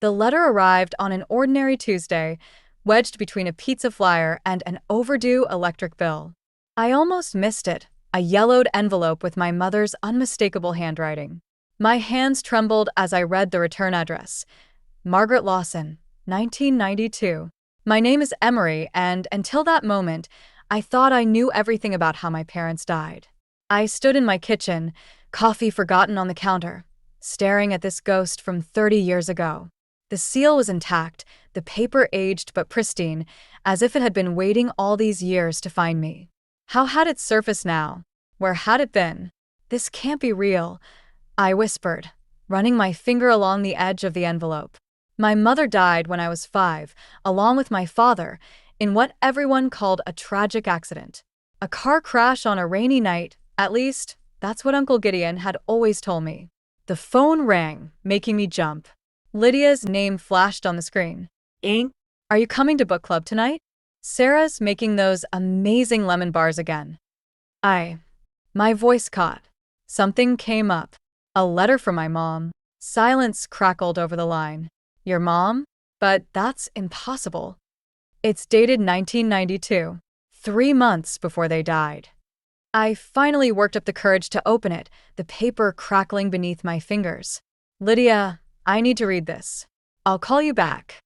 The letter arrived on an ordinary Tuesday, wedged between a pizza flyer and an overdue electric bill. I almost missed it, a yellowed envelope with my mother's unmistakable handwriting. My hands trembled as I read the return address. Margaret Lawson, 1992. My name is Emery, and until that moment, I thought I knew everything about how my parents died. I stood in my kitchen, coffee forgotten on the counter, staring at this ghost from 30 years ago. The seal was intact, the paper aged but pristine, as if it had been waiting all these years to find me. How had it surfaced now? Where had it been? This can't be real, I whispered, running my finger along the edge of the envelope. My mother died when I was 5, along with my father, in what everyone called a tragic accident. A car crash on a rainy night, at least, that's what Uncle Gideon had always told me. The phone rang, making me jump. Lydia's name flashed on the screen. Ink? Are you coming to book club tonight? Sarah's making those amazing lemon bars again. My voice caught. Something came up. A letter from my mom. Silence crackled over the line. Your mom? But that's impossible. It's dated 1992, 3 months before they died. I finally worked up the courage to open it, the paper crackling beneath my fingers. Lydia, I need to read this. I'll call you back.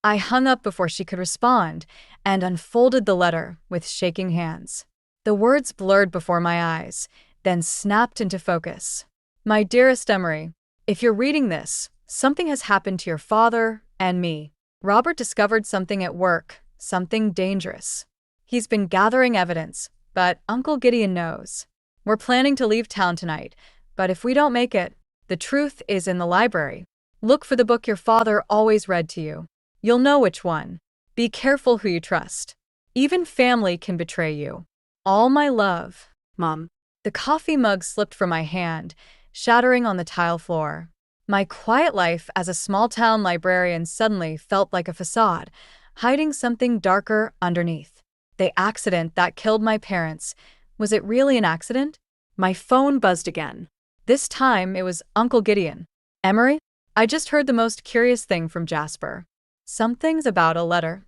I hung up before she could respond and unfolded the letter with shaking hands. The words blurred before my eyes, then snapped into focus. My dearest Emery, if you're reading this, something has happened to your father and me. Robert discovered something at work, something dangerous. He's been gathering evidence, but Uncle Gideon knows. We're planning to leave town tonight, but if we don't make it, the truth is in the library. Look for the book your father always read to you. You'll know which one. Be careful who you trust. Even family can betray you. All my love. Mom. The coffee mug slipped from my hand, shattering on the tile floor. My quiet life as a small-town librarian suddenly felt like a facade, hiding something darker underneath. The accident that killed my parents, was it really an accident? My phone buzzed again. This time it was Uncle Gideon. Emery, I just heard the most curious thing from Jasper. Something's about a letter.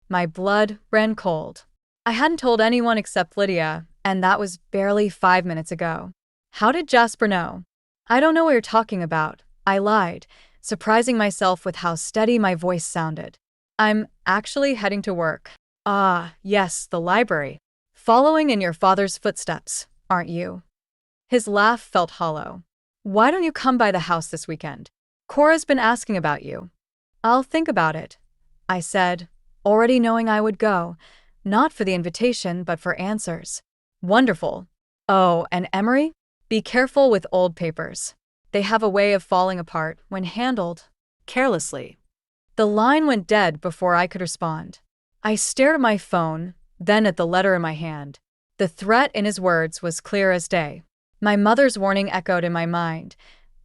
My blood ran cold. I hadn't told anyone except Lydia, and that was barely 5 minutes ago. How did Jasper know? I don't know what you're talking about, I lied, surprising myself with how steady my voice sounded. I'm actually heading to work. Ah, yes, the library. Following in your father's footsteps, aren't you? His laugh felt hollow. Why don't you come by the house this weekend? Cora's been asking about you. I'll think about it, I said, already knowing I would go, not for the invitation but for answers. Wonderful. Oh, and Emery? Be careful with old papers. They have a way of falling apart when handled Carelessly. The line went dead before I could respond. I stared at my phone, then at the letter in my hand. The threat in his words was clear as day. My mother's warning echoed in my mind.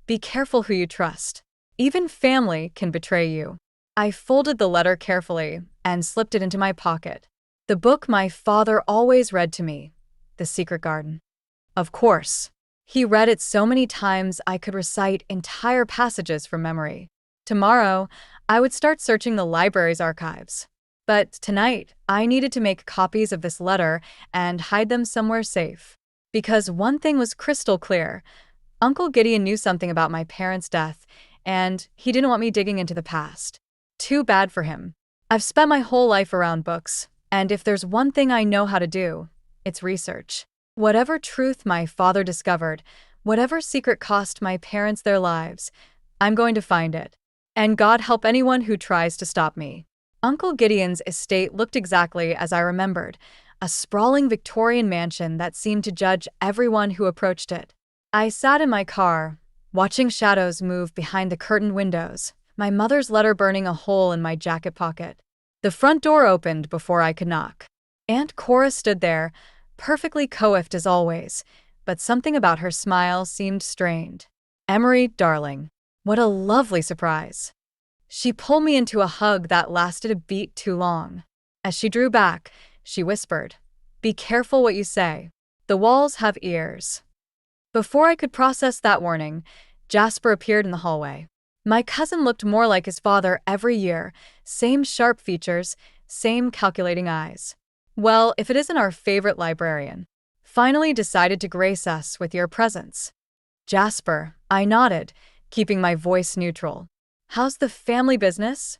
Be careful who you trust. Even family can betray you. I folded the letter carefully and slipped it into my pocket. The book my father always read to me, The Secret Garden. Of course. He read it so many times I could recite entire passages from memory. Tomorrow, I would start searching the library's archives. But tonight, I needed to make copies of this letter and hide them somewhere safe. Because one thing was crystal clear. Uncle Gideon knew something about my parents' death, and he didn't want me digging into the past. Too bad for him. I've spent my whole life around books, and if there's one thing I know how to do, it's research. Whatever truth my father discovered, whatever secret cost my parents their lives, I'm going to find it. And God help anyone who tries to stop me. Uncle Gideon's estate looked exactly as I remembered, a sprawling Victorian mansion that seemed to judge everyone who approached it. I sat in my car, watching shadows move behind the curtained windows, my mother's letter burning a hole in my jacket pocket. The front door opened before I could knock. Aunt Cora stood there, perfectly coiffed as always, but something about her smile seemed strained. Emery, darling, what a lovely surprise. She pulled me into a hug that lasted a beat too long. As she drew back, she whispered, Be careful what you say. The walls have ears. Before I could process that warning, Jasper appeared in the hallway. My cousin looked more like his father every year, same sharp features, same calculating eyes. Well, if it isn't our favorite librarian. Finally decided to grace us with your presence. Jasper, I nodded, keeping my voice neutral. How's the family business?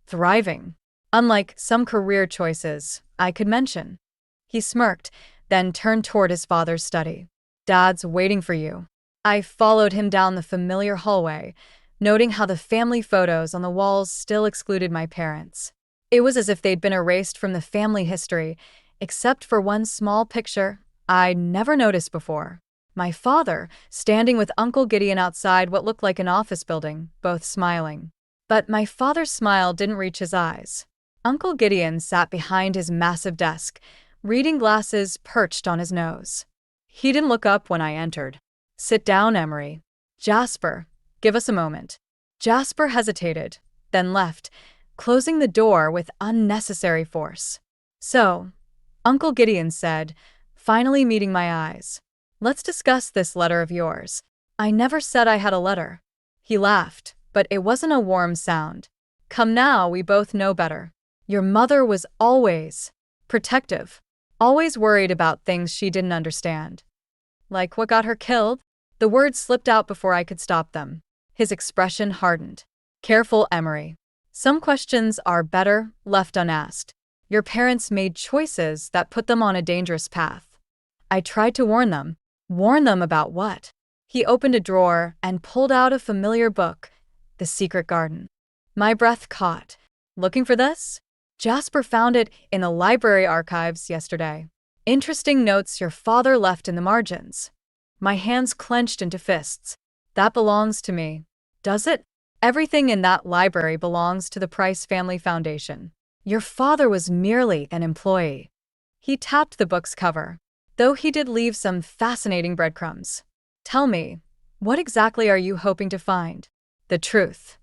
Thriving. Unlike some career choices I could mention. He smirked, then turned toward his father's study. Dad's waiting for you. I followed him down the familiar hallway, noting how the family photos on the walls still excluded my parents. It was as if they'd been erased from the family history, except for one small picture I'd never noticed before. My father, standing with Uncle Gideon outside what looked like an office building, both smiling. But my father's smile didn't reach his eyes. Uncle Gideon sat behind his massive desk, reading glasses perched on his nose. He didn't look up when I entered. Sit down, Emery. Jasper, give us a moment. Jasper hesitated, then left, closing the door with unnecessary force. So, Uncle Gideon said, finally meeting my eyes. Let's discuss this letter of yours. I never said I had a letter. He laughed, but it wasn't a warm sound. Come now, we both know better. Your mother was always protective, always worried about things she didn't understand. Like what got her killed? The words slipped out before I could stop them. His expression hardened. Careful, Emery. Some questions are better left unasked. Your parents made choices that put them on a dangerous path. I tried to warn them. Warn them about what? He opened a drawer and pulled out a familiar book, The Secret Garden. My breath caught. Looking for this? Jasper found it in the library archives yesterday. Interesting notes your father left in the margins. My hands clenched into fists. That belongs to me. Does it? Everything in that library belongs to the Price Family Foundation. Your father was merely an employee. He tapped the book's cover, though he did leave some fascinating breadcrumbs. Tell me, what exactly are you hoping to find? The truth.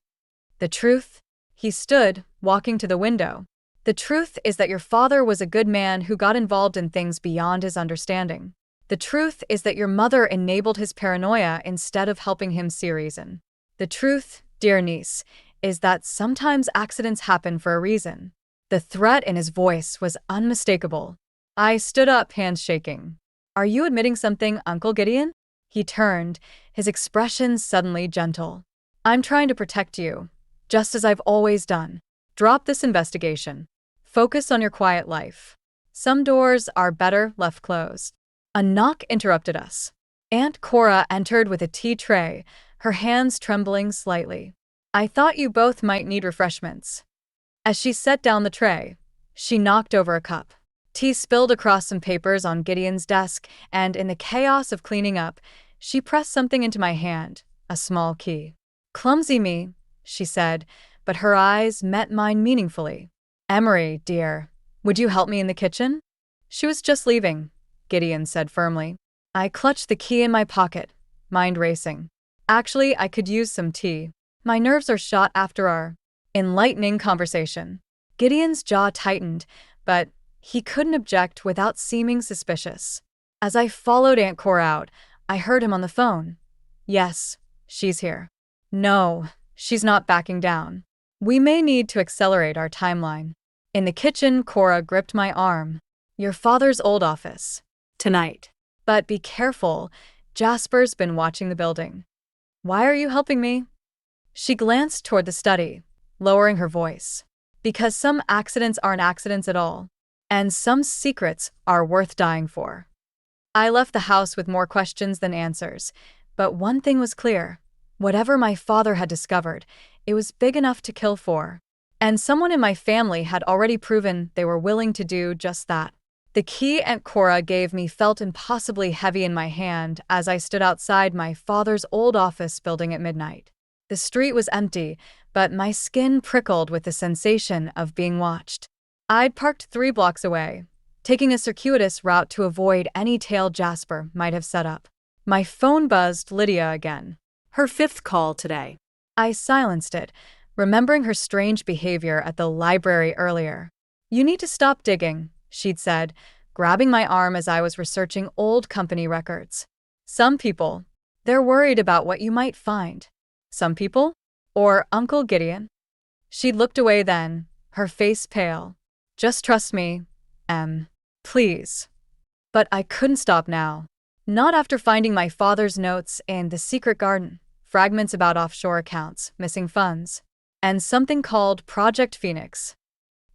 The truth? He stood, walking to the window. The truth is that your father was a good man who got involved in things beyond his understanding. The truth is that your mother enabled his paranoia instead of helping him see reason. The truth, dear niece, is that sometimes accidents happen for a reason. The threat in his voice was unmistakable. I stood up, hands shaking. Are you admitting something, Uncle Gideon? He turned, his expression suddenly gentle. I'm trying to protect you, just as I've always done. Drop this investigation. Focus on your quiet life. Some doors are better left closed. A knock interrupted us. Aunt Cora entered with a tea tray, her hands trembling slightly. I thought you both might need refreshments. As she set down the tray, she knocked over a cup. Tea spilled across some papers on Gideon's desk, and in the chaos of cleaning up, she pressed something into my hand, a small key. Clumsy me, she said, but her eyes met mine meaningfully. Emery, dear, would you help me in the kitchen? She was just leaving, Gideon said firmly. I clutched the key in my pocket, mind racing. Actually, I could use some tea. My nerves are shot after our enlightening conversation. Gideon's jaw tightened, but he couldn't object without seeming suspicious. As I followed Aunt Cora out, I heard him on the phone. Yes, she's here. No, she's not backing down. We may need to accelerate our timeline. In the kitchen, Cora gripped my arm. Your father's old office. Tonight. But be careful, Jasper's been watching the building. Why are you helping me? She glanced toward the study, lowering her voice. Because some accidents aren't accidents at all. And some secrets are worth dying for. I left the house with more questions than answers, but one thing was clear. Whatever my father had discovered, it was big enough to kill for. And someone in my family had already proven they were willing to do just that. The key Aunt Cora gave me felt impossibly heavy in my hand as I stood outside my father's old office building at midnight. The street was empty, but my skin prickled with the sensation of being watched. I'd parked 3 blocks away, taking a circuitous route to avoid any tale Jasper might have set up. My phone buzzed Lydia again. Her 5th call today. I silenced it, remembering her strange behavior at the library earlier. You need to stop digging, she'd said, grabbing my arm as I was researching old company records. Some people, they're worried about what you might find. Some people? Or Uncle Gideon? She looked away then, her face pale. Just trust me, Em. Please. But I couldn't stop now. Not after finding my father's notes in the secret garden, fragments about offshore accounts, missing funds, and something called Project Phoenix.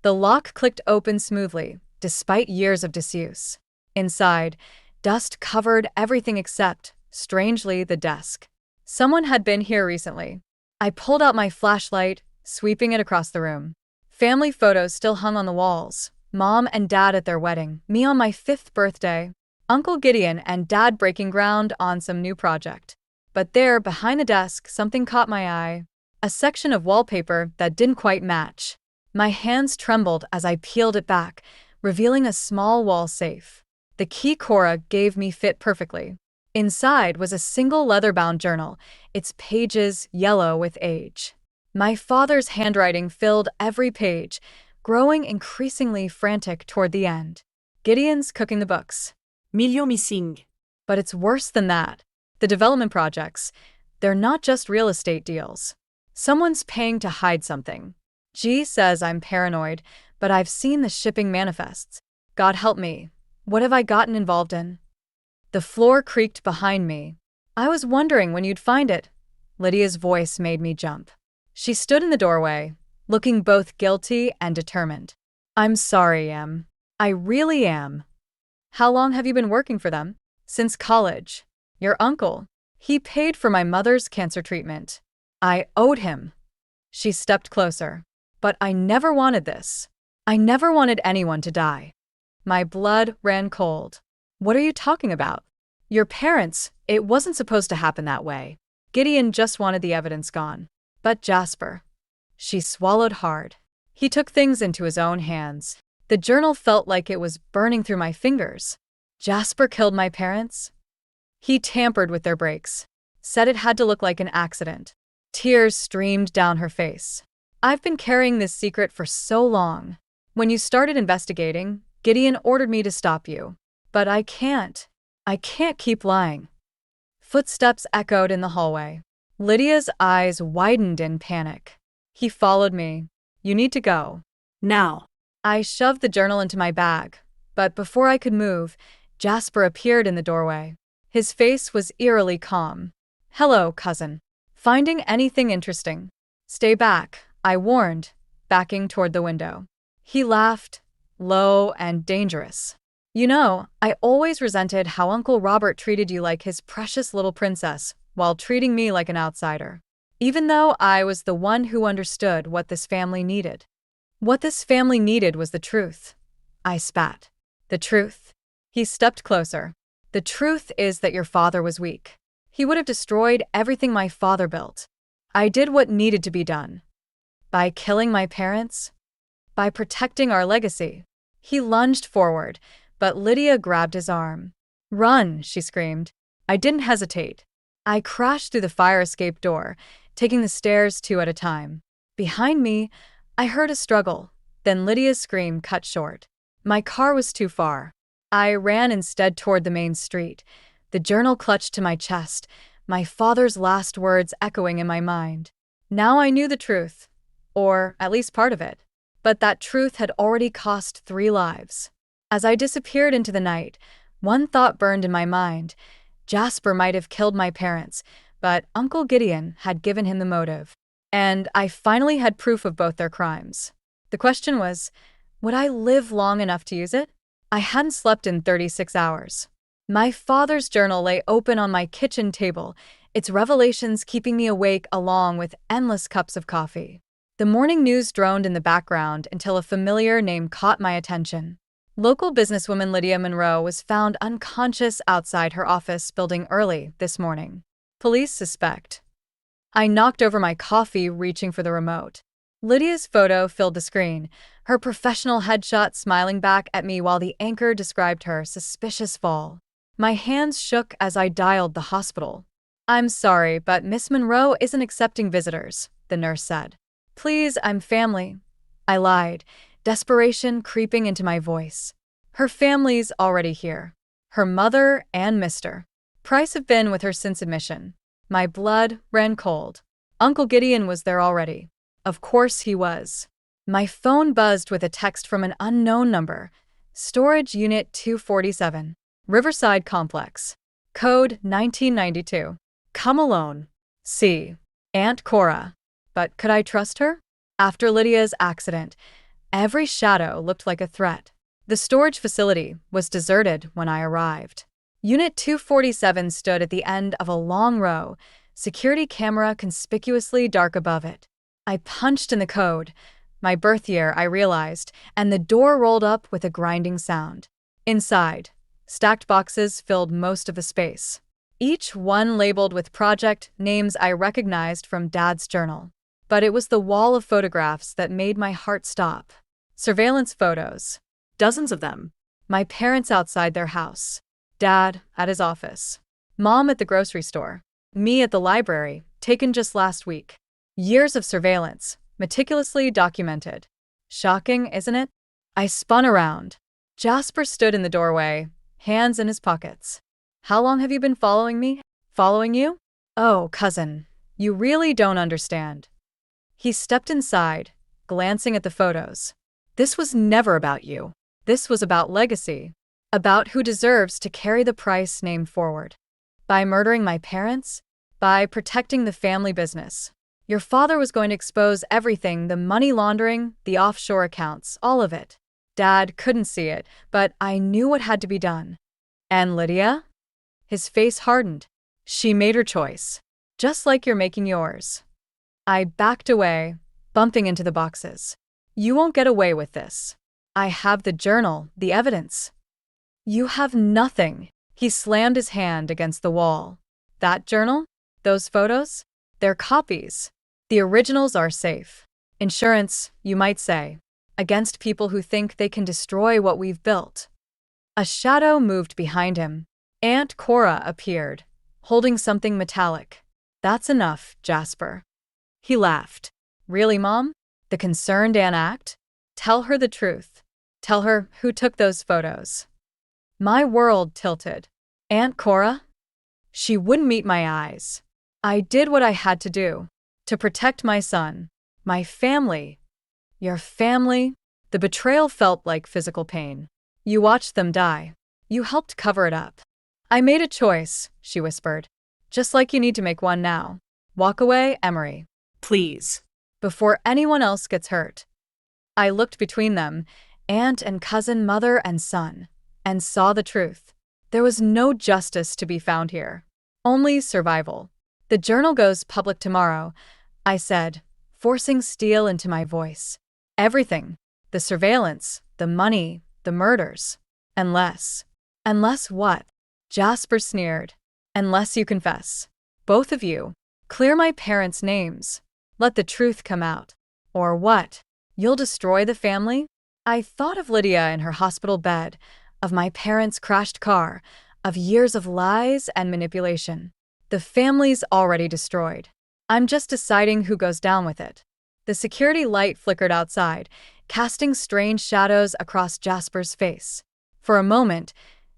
The lock clicked open smoothly, despite years of disuse. Inside, dust covered everything except, strangely, the desk. Someone had been here recently. I pulled out my flashlight, sweeping it across the room. Family photos still hung on the walls. Mom and Dad at their wedding, me on my 5th birthday, Uncle Gideon and Dad breaking ground on some new project. But there, behind the desk, something caught my eye. A section of wallpaper that didn't quite match. My hands trembled as I peeled it back, revealing a small wall safe. The key Cora gave me fit perfectly. Inside was a single leather-bound journal, its pages yellow with age. My father's handwriting filled every page, growing increasingly frantic toward the end. Gideon's cooking the books. Million missing. But it's worse than that. The development projects, they're not just real estate deals. Someone's paying to hide something. G says I'm paranoid, but I've seen the shipping manifests. God help me. What have I gotten involved in? The floor creaked behind me. I was wondering when you'd find it. Lydia's voice made me jump. She stood in the doorway, looking both guilty and determined. I'm sorry, Em. I really am. How long have you been working for them? Since college. Your uncle. He paid for my mother's cancer treatment. I owed him. She stepped closer. But I never wanted this. I never wanted anyone to die. My blood ran cold. What are you talking about? Your parents, it wasn't supposed to happen that way. Gideon just wanted the evidence gone. But Jasper. She swallowed hard. He took things into his own hands. The journal felt like it was burning through my fingers. Jasper killed my parents? He tampered with their brakes. Said it had to look like an accident. Tears streamed down her face. I've been carrying this secret for so long. When you started investigating, Gideon ordered me to stop you. But I can't. I can't keep lying. Footsteps echoed in the hallway. Lydia's eyes widened in panic. He followed me. You need to go. Now. I shoved the journal into my bag, but before I could move, Jasper appeared in the doorway. His face was eerily calm. Hello, cousin. Finding anything interesting? Stay back, I warned, backing toward the window. He laughed, low and dangerous. You know, I always resented how Uncle Robert treated you like his precious little princess, while treating me like an outsider. Even though I was the one who understood what this family needed. What this family needed was the truth. I spat. The truth. He stepped closer. The truth is that your father was weak. He would have destroyed everything my father built. I did what needed to be done. By killing my parents? By protecting our legacy. He lunged forward, but Lydia grabbed his arm. Run, she screamed. I didn't hesitate. I crashed through the fire escape door, taking the stairs 2 at a time. Behind me, I heard a struggle, then Lydia's scream cut short. My car was too far. I ran instead toward the main street, the journal clutched to my chest, my father's last words echoing in my mind. Now I knew the truth, or at least part of it. But that truth had already cost 3 lives. As I disappeared into the night, one thought burned in my mind. Jasper might have killed my parents, but Uncle Gideon had given him the motive. And I finally had proof of both their crimes. The question was, would I live long enough to use it? I hadn't slept in 36 hours. My father's journal lay open on my kitchen table, its revelations keeping me awake along with endless cups of coffee. The morning news droned in the background until a familiar name caught my attention. Local businesswoman Lydia Monroe was found unconscious outside her office building early this morning. Police suspect. I knocked over my coffee, reaching for the remote. Lydia's photo filled the screen, her professional headshot smiling back at me while the anchor described her suspicious fall. My hands shook as I dialed the hospital. I'm sorry, but Miss Monroe isn't accepting visitors, the nurse said. Please, I'm family. I lied, desperation creeping into my voice. Her family's already here. Her mother and Mr. Price have been with her since admission. My blood ran cold. Uncle Gideon was there already. Of course he was. My phone buzzed with a text from an unknown number. Storage Unit 247. Riverside Complex. Code 1992. Come alone. See. Aunt Cora. But could I trust her? After Lydia's accident, every shadow looked like a threat. The storage facility was deserted when I arrived. Unit 247 stood at the end of a long row, security camera conspicuously dark above it. I punched in the code, my birth year, I realized, and the door rolled up with a grinding sound. Inside, stacked boxes filled most of the space, each one labeled with project names I recognized from Dad's journal. But it was the wall of photographs that made my heart stop. Surveillance photos. Dozens of them. My parents outside their house. Dad at his office. Mom at the grocery store. Me at the library, taken just last week. Years of surveillance, meticulously documented. Shocking, isn't it? I spun around. Jasper stood in the doorway, hands in his pockets. How long have you been following me? Following you? Oh, cousin, you really don't understand. He stepped inside, glancing at the photos. This was never about you. This was about legacy. About who deserves to carry the price named forward. By murdering my parents? By protecting the family business. Your father was going to expose everything, the money laundering, the offshore accounts, all of it. Dad couldn't see it, but I knew what had to be done. And Lydia? His face hardened. She made her choice. Just like you're making yours. I backed away, bumping into the boxes. You won't get away with this. I have the journal, the evidence. You have nothing. He slammed his hand against the wall. That journal? Those photos? They're copies. The originals are safe. Insurance, you might say, against people who think they can destroy what we've built. A shadow moved behind him. Aunt Cora appeared, holding something metallic. That's enough, Jasper. He laughed. Really, Mom? The concerned Anne act? Tell her the truth. Tell her who took those photos. My world tilted. Aunt Cora? She wouldn't meet my eyes. I did what I had to do. To protect my son. My family. Your family? The betrayal felt like physical pain. You watched them die. You helped cover it up. I made a choice, she whispered. Just like you need to make one now. Walk away, Emery. Please. Before anyone else gets hurt. I looked between them, aunt and cousin, mother and son, and saw the truth. There was no justice to be found here. Only survival. The journal goes public tomorrow, I said, forcing steel into my voice. Everything. The surveillance, the money, the murders. Unless. Unless what? Jasper sneered. Unless you confess. Both of you. Clear my parents' names. Let the truth come out. Or what? You'll destroy the family? I thought of Lydia in her hospital bed, of my parents' crashed car, of years of lies and manipulation. The family's already destroyed. I'm just deciding who goes down with it. The security light flickered outside, casting strange shadows across Jasper's face. For a moment,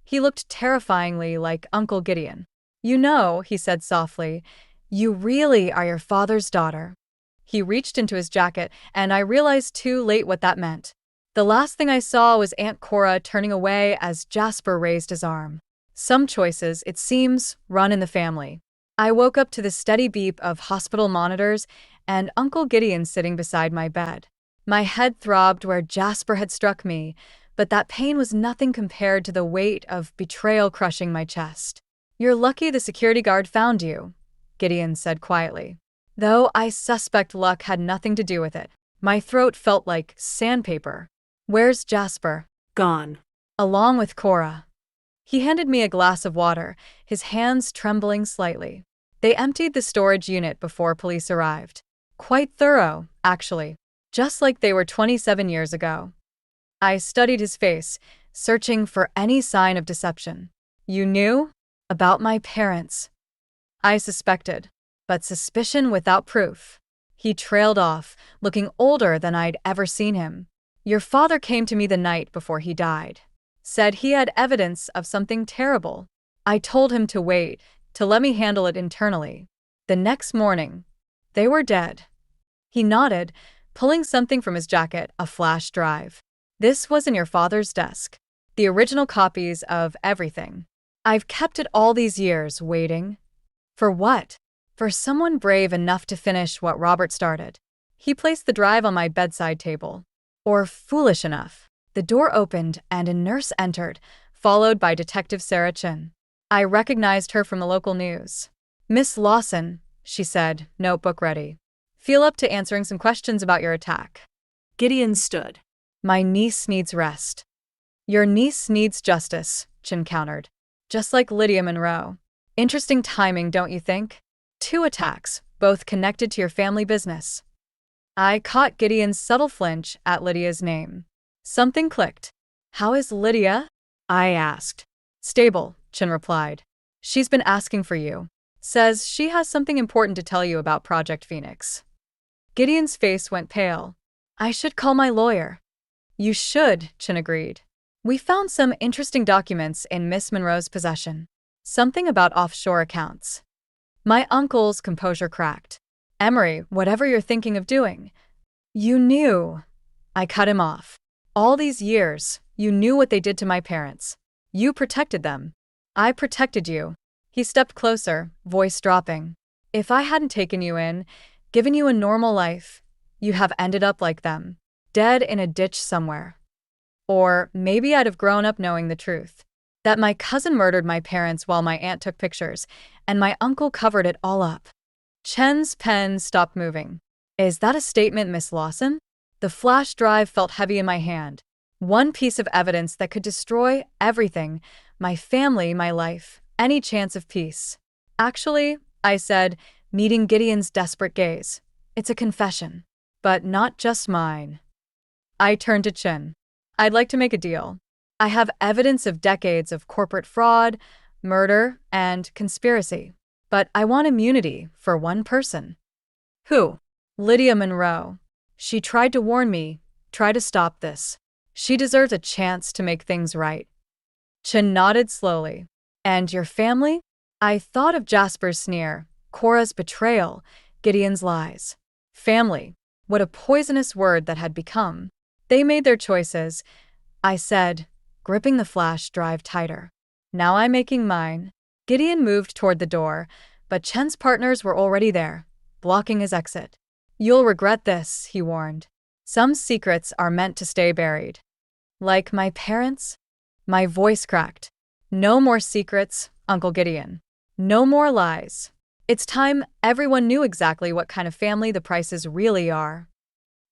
he looked terrifyingly like Uncle Gideon. You know, he said softly, you really are your father's daughter. He reached into his jacket, and I realized too late what that meant. The last thing I saw was Aunt Cora turning away as Jasper raised his arm. Some choices, it seems, run in the family. I woke up to the steady beep of hospital monitors and Uncle Gideon sitting beside my bed. My head throbbed where Jasper had struck me, but that pain was nothing compared to the weight of betrayal crushing my chest. You're lucky the security guard found you, Gideon said quietly. Though I suspect luck had nothing to do with it. My throat felt like sandpaper. Where's Jasper? Gone. Along with Cora. He handed me a glass of water, his hands trembling slightly. They emptied the storage unit before police arrived. Quite thorough, actually. Just like they were 27 years ago. I studied his face, searching for any sign of deception. You knew? About my parents. I suspected, but suspicion without proof. He trailed off, looking older than I'd ever seen him. Your father came to me the night before he died. Said he had evidence of something terrible. I told him to wait, to let me handle it internally. The next morning, They were dead. He nodded, pulling something from his jacket, a flash drive. This was in your father's desk. The original copies of everything. I've kept it all these years, waiting. For what? For someone brave enough to finish what Robert started. He placed the drive on my bedside table. Or foolish enough. The door opened and a nurse entered, followed by Detective Sarah Chin. I recognized her from the local news. Miss Lawson, she said, notebook ready. Feel up to answering some questions about your attack. Gideon stood. My niece needs rest. Your niece needs justice, Chin countered. Just like Lydia Monroe. Interesting timing, don't you think? 2 attacks, both connected to your family business. I caught Gideon's subtle flinch at Lydia's name. Something clicked. How is Lydia? I asked. Stable, Chin replied. She's been asking for you. Says she has something important to tell you about Project Phoenix. Gideon's face went pale. I should call my lawyer. You should, Chin agreed. We found some interesting documents in Miss Monroe's possession. Something about offshore accounts. My uncle's composure cracked. Emery, whatever you're thinking of doing. You knew. I cut him off. All these years, you knew what they did to my parents. You protected them. I protected you. He stepped closer, voice dropping. If I hadn't taken you in, given you a normal life, you have ended up like them. Dead in a ditch somewhere. Or maybe I'd have grown up knowing the truth. That my cousin murdered my parents while my aunt took pictures, and my uncle covered it all up. Chen's pen stopped moving. Is that a statement, Miss Lawson? The flash drive felt heavy in my hand. One piece of evidence that could destroy everything, my family, my life, any chance of peace. Actually, I said, meeting Gideon's desperate gaze. It's a confession. But not just mine. I turned to Chin. I'd like to make a deal. I have evidence of decades of corporate fraud, murder, and conspiracy. But I want immunity for one person. Who? Lydia Monroe. She tried to warn me, try to stop this. She deserves a chance to make things right. Chin nodded slowly. And your family? I thought of Jasper's sneer, Cora's betrayal, Gideon's lies. Family. What a poisonous word that had become. They made their choices, I said, gripping the flash drive tighter. Now I'm making mine. Gideon moved toward the door, but Chen's partners were already there, blocking his exit. You'll regret this, he warned. Some secrets are meant to stay buried. Like my parents? My voice cracked. No more secrets, Uncle Gideon. No more lies. It's time everyone knew exactly what kind of family the Prices really are.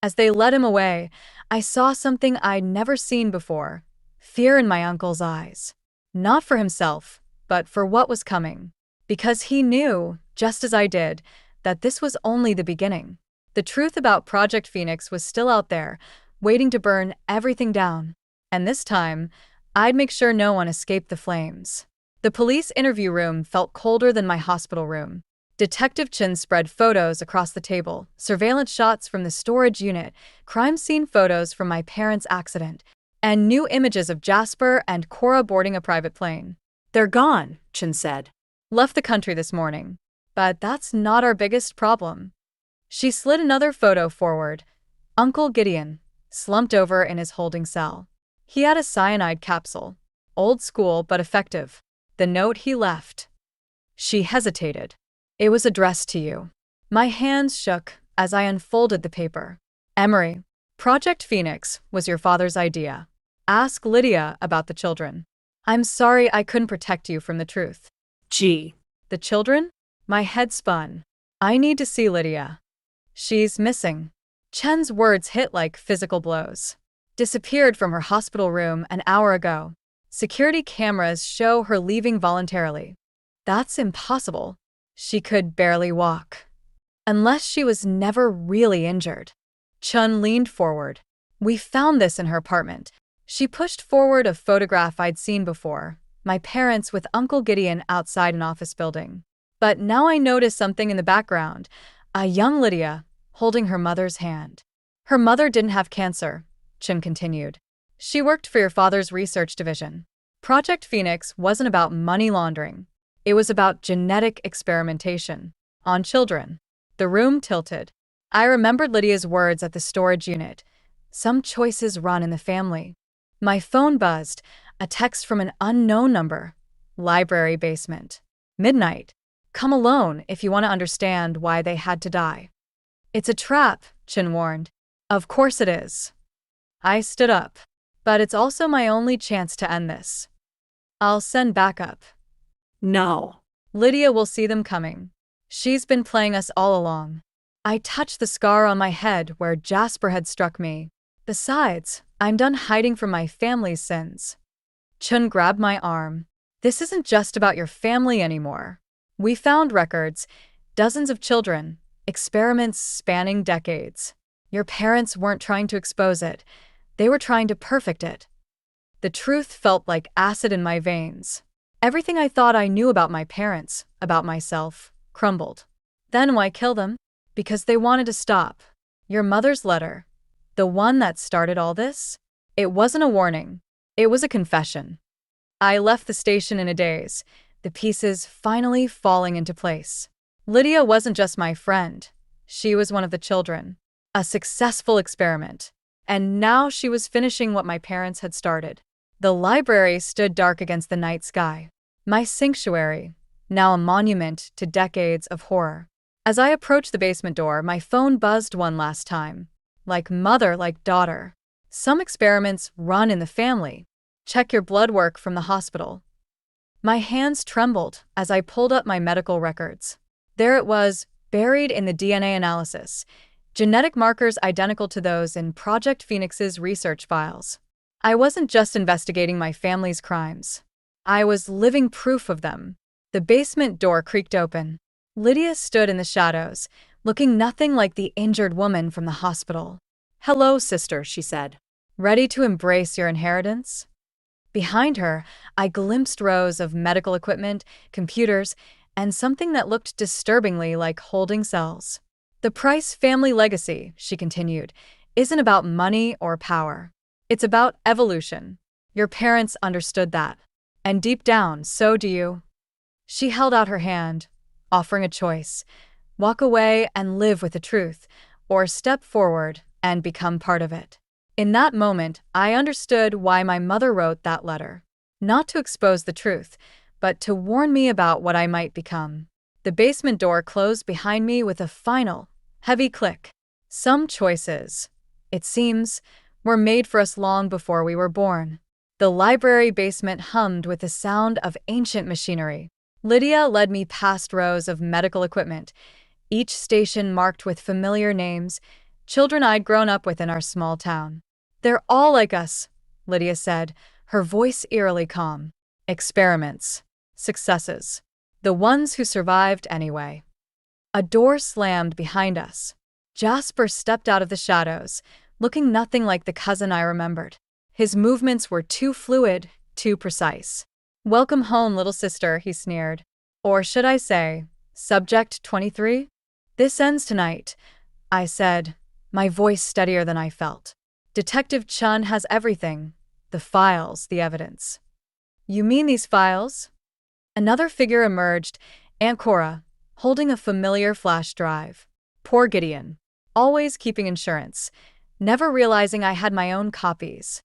As they led him away, I saw something I'd never seen before. Fear in my uncle's eyes. Not for himself, but for what was coming. Because he knew, just as I did, that this was only the beginning. The truth about Project Phoenix was still out there, waiting to burn everything down. And this time, I'd make sure no one escaped the flames. The police interview room felt colder than my hospital room. Detective Chin spread photos across the table, surveillance shots from the storage unit, crime scene photos from my parents' accident, and new images of Jasper and Cora boarding a private plane. They're gone, Chin said. Left the country this morning. But that's not our biggest problem. She slid another photo forward. Uncle Gideon, slumped over in his holding cell. He had a cyanide capsule. Old school but effective. The note he left. She hesitated. It was addressed to you. My hands shook as I unfolded the paper. Emery, Project Phoenix was your father's idea. Ask Lydia about the children. I'm sorry I couldn't protect you from the truth. Gee. The children? My head spun. I need to see Lydia. She's missing. Chen's words hit like physical blows. Disappeared from her hospital room an hour ago. Security cameras show her leaving voluntarily. That's impossible. She could barely walk. Unless she was never really injured. Chun leaned forward. We found this in her apartment. She pushed forward a photograph I'd seen before. My parents with Uncle Gideon outside an office building. But now I noticed something in the background. A young Lydia, holding her mother's hand. Her mother didn't have cancer, Chin continued. She worked for your father's research division. Project Phoenix wasn't about money laundering. It was about genetic experimentation. On children. The room tilted. I remembered Lydia's words at the storage unit. Some choices run in the family. My phone buzzed, a text from an unknown number. Library basement. Midnight. Come alone if you want to understand why they had to die. It's a trap, Chin warned. Of course it is. I stood up. But it's also my only chance to end this. I'll send backup. No. Lydia will see them coming. She's been playing us all along. I touched the scar on my head where Jasper had struck me. Besides, I'm done hiding from my family's sins. Chun grabbed my arm. This isn't just about your family anymore. We found records, dozens of children, experiments spanning decades. Your parents weren't trying to expose it. They were trying to perfect it. The truth felt like acid in my veins. Everything I thought I knew about my parents, about myself, crumbled. Then why kill them? Because they wanted to stop. Your mother's letter, the one that started all this? It wasn't a warning. It was a confession. I left the station in a daze, the pieces finally falling into place. Lydia wasn't just my friend. She was one of the children. A successful experiment. And now she was finishing what my parents had started. The library stood dark against the night sky. My sanctuary, now a monument to decades of horror. As I approached the basement door, my phone buzzed one last time. Like mother, like daughter. Some experiments run in the family. Check your blood work from the hospital. My hands trembled as I pulled up my medical records. There it was, buried in the DNA analysis. Genetic markers identical to those in Project Phoenix's research files. I wasn't just investigating my family's crimes. I was living proof of them. The basement door creaked open. Lydia stood in the shadows, looking nothing like the injured woman from the hospital. Hello, sister, she said. Ready to embrace your inheritance? Behind her, I glimpsed rows of medical equipment, computers, and something that looked disturbingly like holding cells. The Price family legacy, she continued, isn't about money or power. It's about evolution. Your parents understood that. And deep down, so do you. She held out her hand, offering a choice. Walk away and live with the truth, or step forward and become part of it. In that moment, I understood why my mother wrote that letter. Not to expose the truth, but to warn me about what I might become. The basement door closed behind me with a final, heavy click. Some choices, it seems, were made for us long before we were born. The library basement hummed with the sound of ancient machinery. Lydia led me past rows of medical equipment, each station marked with familiar names, children I'd grown up with in our small town. They're all like us, Lydia said, her voice eerily calm. Experiments. Successes. The ones who survived anyway. A door slammed behind us. Jasper stepped out of the shadows, looking nothing like the cousin I remembered. His movements were too fluid, too precise. Welcome home, little sister, he sneered. Or should I say, Subject 23? This ends tonight, I said, my voice steadier than I felt. Detective Chun has everything. The files, the evidence. You mean these files? Another figure emerged, Aunt Cora, holding a familiar flash drive. Poor Gideon. Always keeping insurance. Never realizing I had my own copies.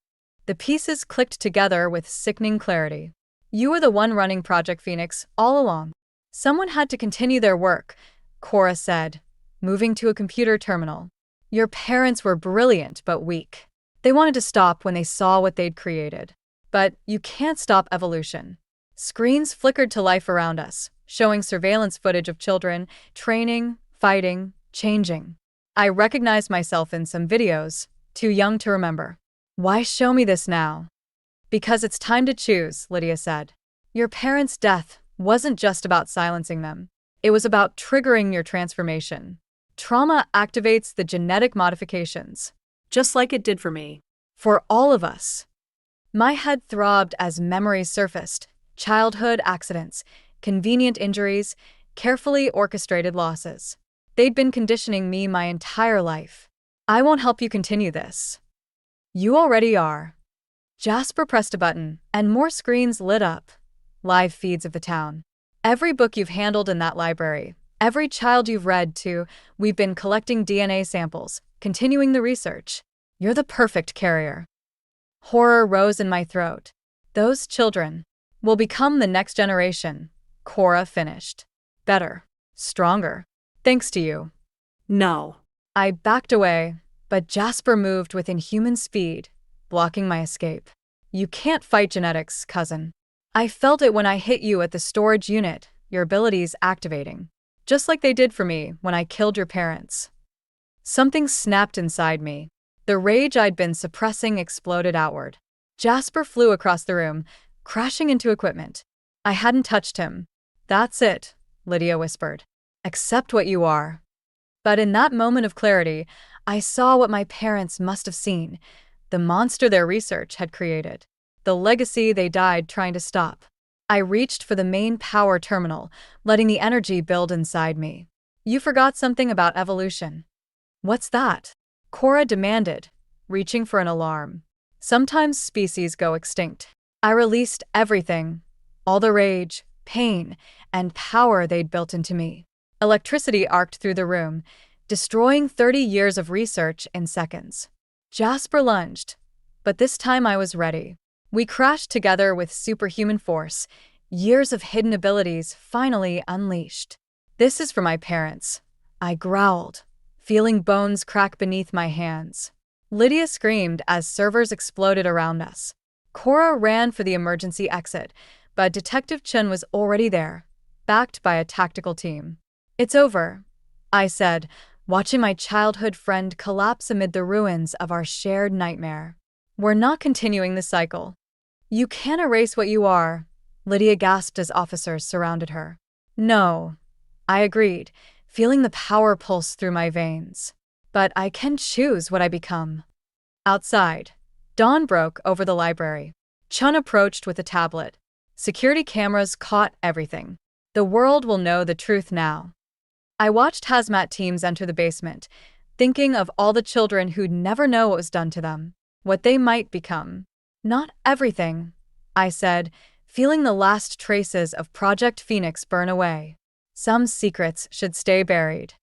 The pieces clicked together with sickening clarity. You were the one running Project Phoenix all along. Someone had to continue their work, Cora said, moving to a computer terminal. Your parents were brilliant but weak. They wanted to stop when they saw what they'd created. But you can't stop evolution. Screens flickered to life around us, showing surveillance footage of children, training, fighting, changing. I recognized myself in some videos, too young to remember. Why show me this now? Because it's time to choose, Lydia said. Your parents' death wasn't just about silencing them. It was about triggering your transformation. Trauma activates the genetic modifications. Just like it did for me. For all of us. My head throbbed as memories surfaced. Childhood accidents, convenient injuries, carefully orchestrated losses. They'd been conditioning me my entire life. I won't help you continue this. You already are. Jasper pressed a button, and more screens lit up. Live feeds of the town. Every book you've handled in that library, Every child you've read to, we've been collecting DNA samples, continuing the research. You're the perfect carrier. Horror rose in my throat. Those children will become the next generation, Cora finished. Better, stronger. Thanks to you. No. I backed away, but Jasper moved with inhuman speed, blocking my escape. You can't fight genetics, cousin. I felt it when I hit you at the storage unit, your abilities activating. Just like they did for me when I killed your parents. Something snapped inside me. The rage I'd been suppressing exploded outward. Jasper flew across the room, crashing into equipment. I hadn't touched him. That's it, Lydia whispered. Accept what you are. But in that moment of clarity, I saw what my parents must have seen, the monster their research had created, the legacy they died trying to stop. I reached for the main power terminal, letting the energy build inside me. You forgot something about evolution. What's that? Cora demanded, reaching for an alarm. Sometimes species go extinct. I released everything, all the rage, pain, and power they'd built into me. Electricity arced through the room, destroying 30 years of research in seconds. Jasper lunged, but this time I was ready. We crashed together with superhuman force, years of hidden abilities finally unleashed. This is for my parents, I growled, feeling bones crack beneath my hands. Lydia screamed as servers exploded around us. Cora ran for the emergency exit, but Detective Chen was already there, backed by a tactical team. It's over, I said, watching my childhood friend collapse amid the ruins of our shared nightmare. We're not continuing the cycle. You can't erase what you are, Lydia gasped as officers surrounded her. No, I agreed, feeling the power pulse through my veins. But I can choose what I become. Outside, dawn broke over the library. Chun approached with a tablet. Security cameras caught everything. The world will know the truth now. I watched hazmat teams enter the basement, thinking of all the children who'd never know what was done to them, what they might become. Not everything, I said, feeling the last traces of Project Phoenix burn away. Some secrets should stay buried.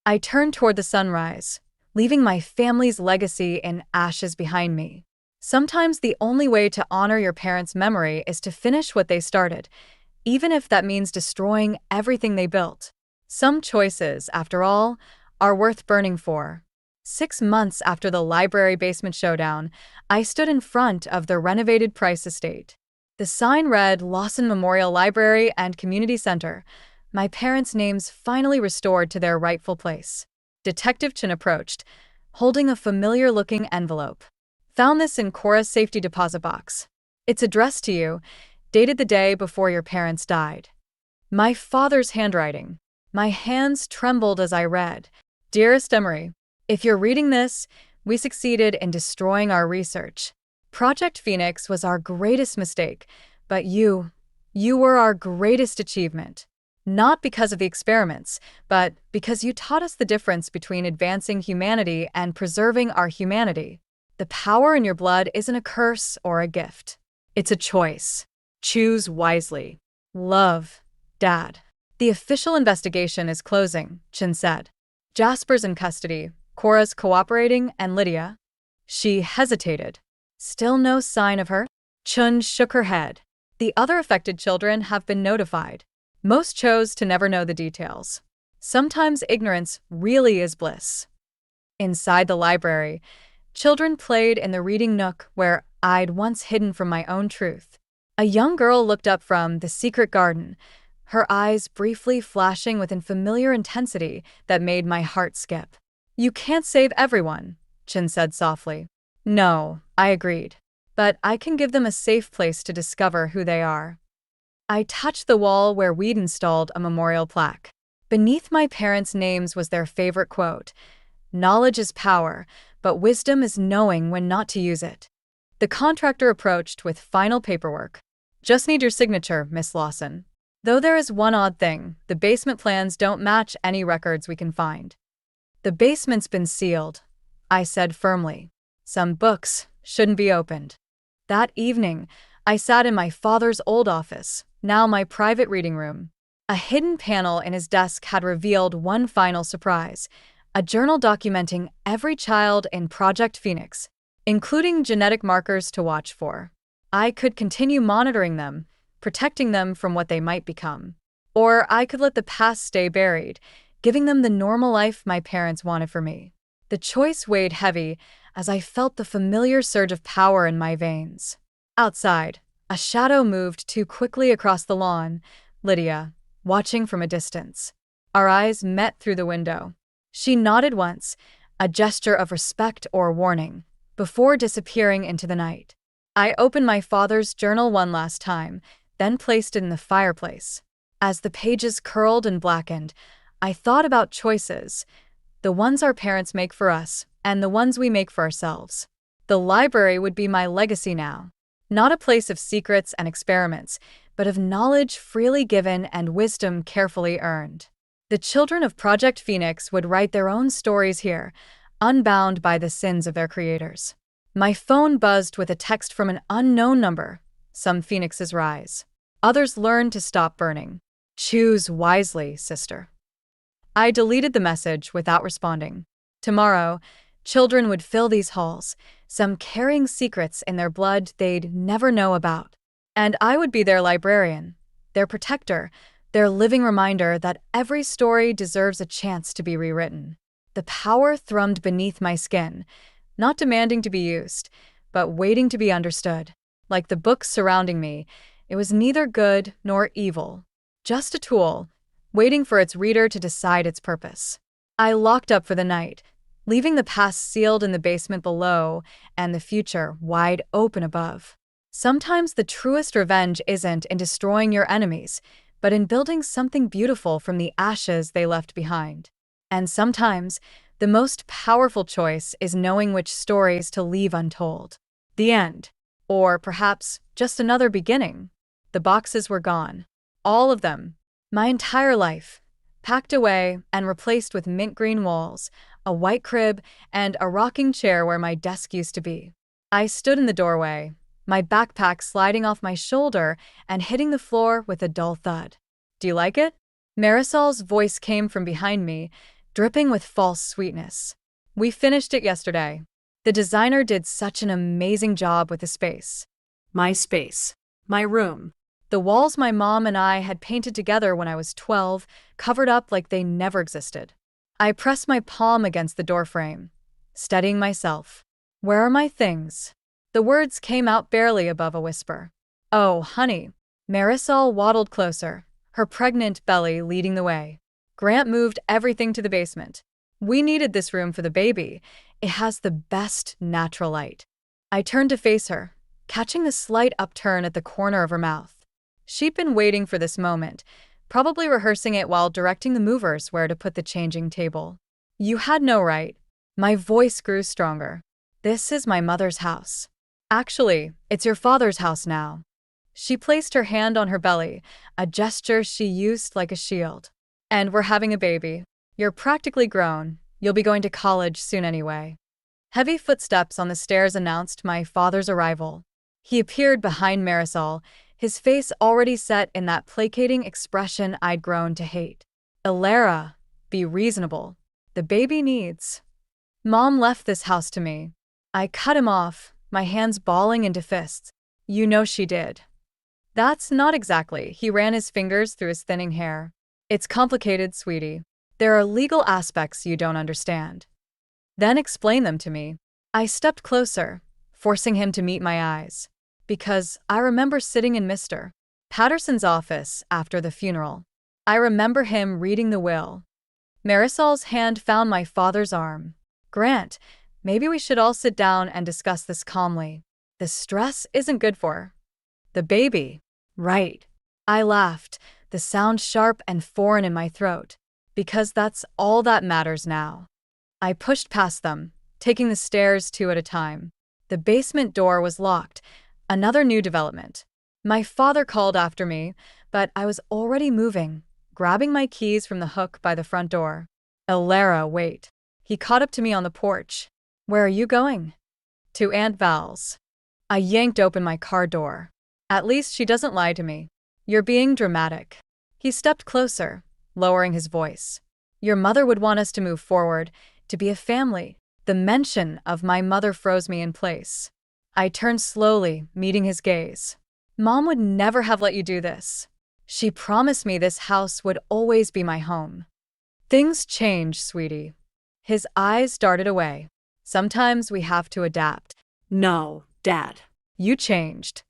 I turned toward the sunrise, leaving my family's legacy in ashes behind me. Sometimes the only way to honor your parents' memory is to finish what they started, even if that means destroying everything they built. Some choices, after all, are worth burning for. 6 months after the library basement showdown, I stood in front of the renovated Price estate. The sign read Lawson Memorial Library and Community Center, my parents' names finally restored to their rightful place. Detective Chen approached, holding a familiar-looking envelope. Found this in Cora's safety deposit box. It's addressed to you, dated the day before your parents died. My father's handwriting. My hands trembled as I read. Dearest Emery, if you're reading this, we succeeded in destroying our research. Project Phoenix was our greatest mistake, but you were our greatest achievement. Not because of the experiments, but because you taught us the difference between advancing humanity and preserving our humanity. The power in your blood isn't a curse or a gift. It's a choice. Choose wisely. Love, Dad. The official investigation is closing, Chen said. Jasper's in custody, Cora's cooperating, and Lydia. She hesitated. Still no sign of her? Chun shook her head. The other affected children have been notified. Most chose to never know the details. Sometimes ignorance really is bliss. Inside the library, children played in the reading nook where I'd once hidden from my own truth. A young girl looked up from the secret garden, her eyes briefly flashing with a familiar intensity that made my heart skip. You can't save everyone, Chen said softly. No, I agreed. But I can give them a safe place to discover who they are. I touched the wall where we'd installed a memorial plaque. Beneath my parents' names was their favorite quote, "Knowledge is power, but wisdom is knowing when not to use it." The contractor approached with final paperwork. Just need your signature, Miss Lawson. Though there is one odd thing, the basement plans don't match any records we can find. The basement's been sealed, I said firmly. Some books shouldn't be opened. That evening, I sat in my father's old office, now my private reading room. A hidden panel in his desk had revealed one final surprise: a journal documenting every child in Project Phoenix, including genetic markers to watch for. I could continue monitoring them, protecting them from what they might become. Or I could let the past stay buried, giving them the normal life my parents wanted for me. The choice weighed heavy as I felt the familiar surge of power in my veins. Outside, a shadow moved too quickly across the lawn, Lydia, watching from a distance. Our eyes met through the window. She nodded once, a gesture of respect or warning, before disappearing into the night. I opened my father's journal one last time, then placed it in the fireplace. As the pages curled and blackened, I thought about choices, the ones our parents make for us, and the ones we make for ourselves. The library would be my legacy now. Not a place of secrets and experiments, but of knowledge freely given and wisdom carefully earned. The children of Project Phoenix would write their own stories here, unbound by the sins of their creators. My phone buzzed with a text from an unknown number. Some phoenixes rise. Others learn to stop burning. Choose wisely, sister. I deleted the message without responding. Tomorrow, children would fill these halls, some carrying secrets in their blood they'd never know about. And I would be their librarian, their protector, their living reminder that every story deserves a chance to be rewritten. The power thrummed beneath my skin, not demanding to be used, but waiting to be understood. Like the books surrounding me, it was neither good nor evil, just a tool, waiting for its reader to decide its purpose. I locked up for the night, leaving the past sealed in the basement below and the future wide open above. Sometimes the truest revenge isn't in destroying your enemies, but in building something beautiful from the ashes they left behind. And sometimes, the most powerful choice is knowing which stories to leave untold. The end. Or perhaps just another beginning. The boxes were gone. All of them. My entire life. Packed away and replaced with mint green walls, a white crib, and a rocking chair where my desk used to be. I stood in the doorway, my backpack sliding off my shoulder and hitting the floor with a dull thud. "Do you like it?" Marisol's voice came from behind me, dripping with false sweetness. "We finished it yesterday. The designer did such an amazing job with the space." My space. My room. The walls my mom and I had painted together when I was 12, covered up like they never existed. I pressed my palm against the doorframe, steadying myself. "Where are my things?" The words came out barely above a whisper. "Oh, honey." Marisol waddled closer, her pregnant belly leading the way. "Grant moved everything to the basement. We needed this room for the baby. It has the best natural light." I turned to face her, catching the slight upturn at the corner of her mouth. She'd been waiting for this moment, probably rehearsing it while directing the movers where to put the changing table. "You had no right." My voice grew stronger. "This is my mother's house. Actually, it's your father's house now." She placed her hand on her belly, a gesture she used like a shield. "And we're having a baby. You're practically grown. You'll be going to college soon anyway." Heavy footsteps on the stairs announced my father's arrival. He appeared behind Marisol, his face already set in that placating expression I'd grown to hate. "Elara, be reasonable. The baby needs." "Mom left this house to me." I cut him off, my hands balling into fists. "You know she did." "That's not exactly." He ran his fingers through his thinning hair. "It's complicated, sweetie. There are legal aspects you don't understand." "Then explain them to me." I stepped closer, forcing him to meet my eyes. Because I remember sitting in Mr. Patterson's office after the funeral. I remember him reading the will. Marisol's hand found my father's arm. "Grant, maybe we should all sit down and discuss this calmly. The stress isn't good for the baby." "Right." I laughed, the sound sharp and foreign in my throat. "Because that's all that matters now." I pushed past them, taking the stairs two at a time. The basement door was locked. Another new development. My father called after me, but I was already moving, grabbing my keys from the hook by the front door. "Elara, wait." He caught up to me on the porch. "Where are you going?" "To Aunt Val's." I yanked open my car door. "At least she doesn't lie to me." "You're being dramatic." He stepped closer, lowering his voice. Your mother would want us to move forward, to be a family. The mention of my mother froze me in place. I turned slowly, meeting his gaze. Mom would never have let you do this. She promised me this house would always be my home. Things change, sweetie. His eyes darted away. Sometimes we have to adapt. No, Dad. You changed.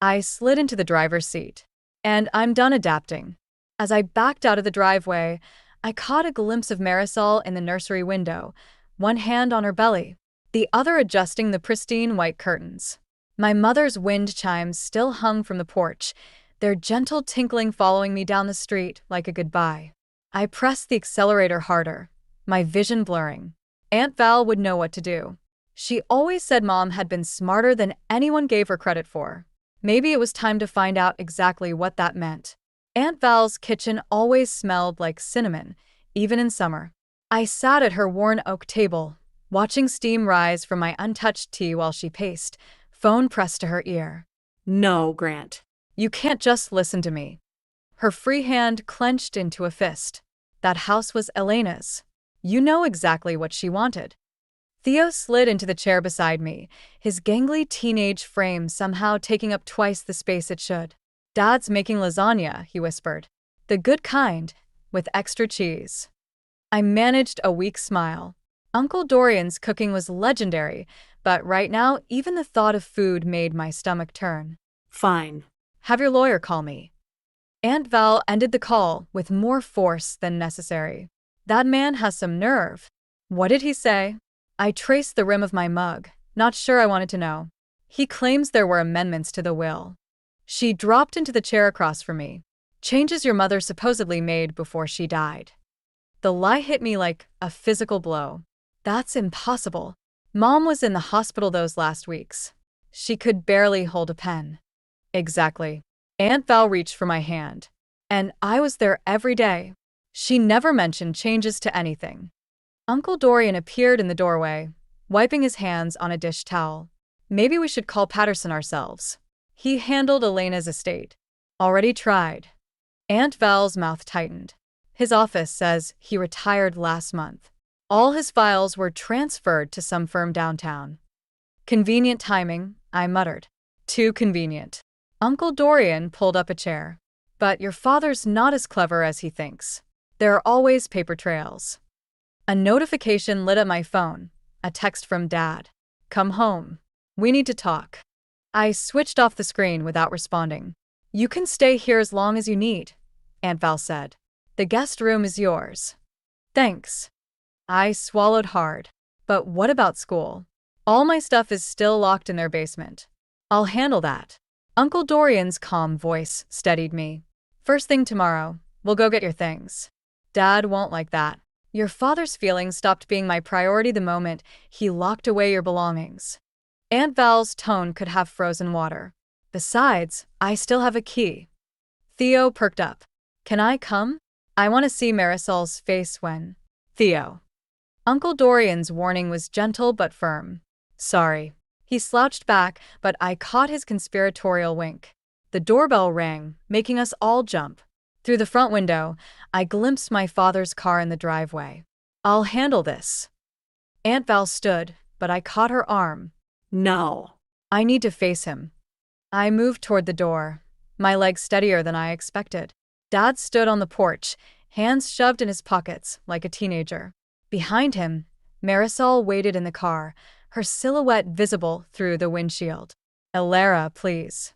I slid into the driver's seat. And I'm done adapting. As I backed out of the driveway, I caught a glimpse of Marisol in the nursery window, one hand on her belly, the other adjusting the pristine white curtains. My mother's wind chimes still hung from the porch, their gentle tinkling following me down the street like a goodbye. I pressed the accelerator harder, my vision blurring. Aunt Val would know what to do. She always said Mom had been smarter than anyone gave her credit for. Maybe it was time to find out exactly what that meant. Aunt Val's kitchen always smelled like cinnamon, even in summer. I sat at her worn oak table, watching steam rise from my untouched tea while she paced, phone pressed to her ear. No, Grant. You can't just listen to me. Her free hand clenched into a fist. That house was Elena's. You know exactly what she wanted. Theo slid into the chair beside me, his gangly teenage frame somehow taking up twice the space it should. Dad's making lasagna, he whispered. The good kind, with extra cheese. I managed a weak smile. Uncle Dorian's cooking was legendary, but right now even the thought of food made my stomach turn. Fine. Have your lawyer call me. Aunt Val ended the call with more force than necessary. That man has some nerve. What did he say? I traced the rim of my mug, not sure I wanted to know. He claims there were amendments to the will. She dropped into the chair across from me. Changes your mother supposedly made before she died. The lie hit me like a physical blow. That's impossible. Mom was in the hospital those last weeks. She could barely hold a pen. Exactly. Aunt Val reached for my hand. And I was there every day. She never mentioned changes to anything. Uncle Dorian appeared in the doorway, wiping his hands on a dish towel. Maybe we should call Patterson ourselves. He handled Elena's estate. Already tried. Aunt Val's mouth tightened. His office says he retired last month. All his files were transferred to some firm downtown. Convenient timing, I muttered. Too convenient. Uncle Dorian pulled up a chair. But your father's not as clever as he thinks. There are always paper trails. A notification lit up my phone, a text from Dad. Come home. We need to talk. I switched off the screen without responding. You can stay here as long as you need, Aunt Val said. The guest room is yours. Thanks. I swallowed hard. But what about school? All my stuff is still locked in their basement. I'll handle that. Uncle Dorian's calm voice steadied me. First thing tomorrow, we'll go get your things. Dad won't like that. Your father's feelings stopped being my priority the moment he locked away your belongings. Aunt Val's tone could have frozen water. Besides, I still have a key. Theo perked up. Can I come? I want to see Marisol's face when… Theo. Uncle Dorian's warning was gentle but firm. Sorry. He slouched back, but I caught his conspiratorial wink. The doorbell rang, making us all jump. Through the front window, I glimpsed my father's car in the driveway. I'll handle this. Aunt Val stood, but I caught her arm. No. I need to face him. I moved toward the door, my legs steadier than I expected. Dad stood on the porch, hands shoved in his pockets like a teenager. Behind him, Marisol waited in the car, her silhouette visible through the windshield. Elera, please.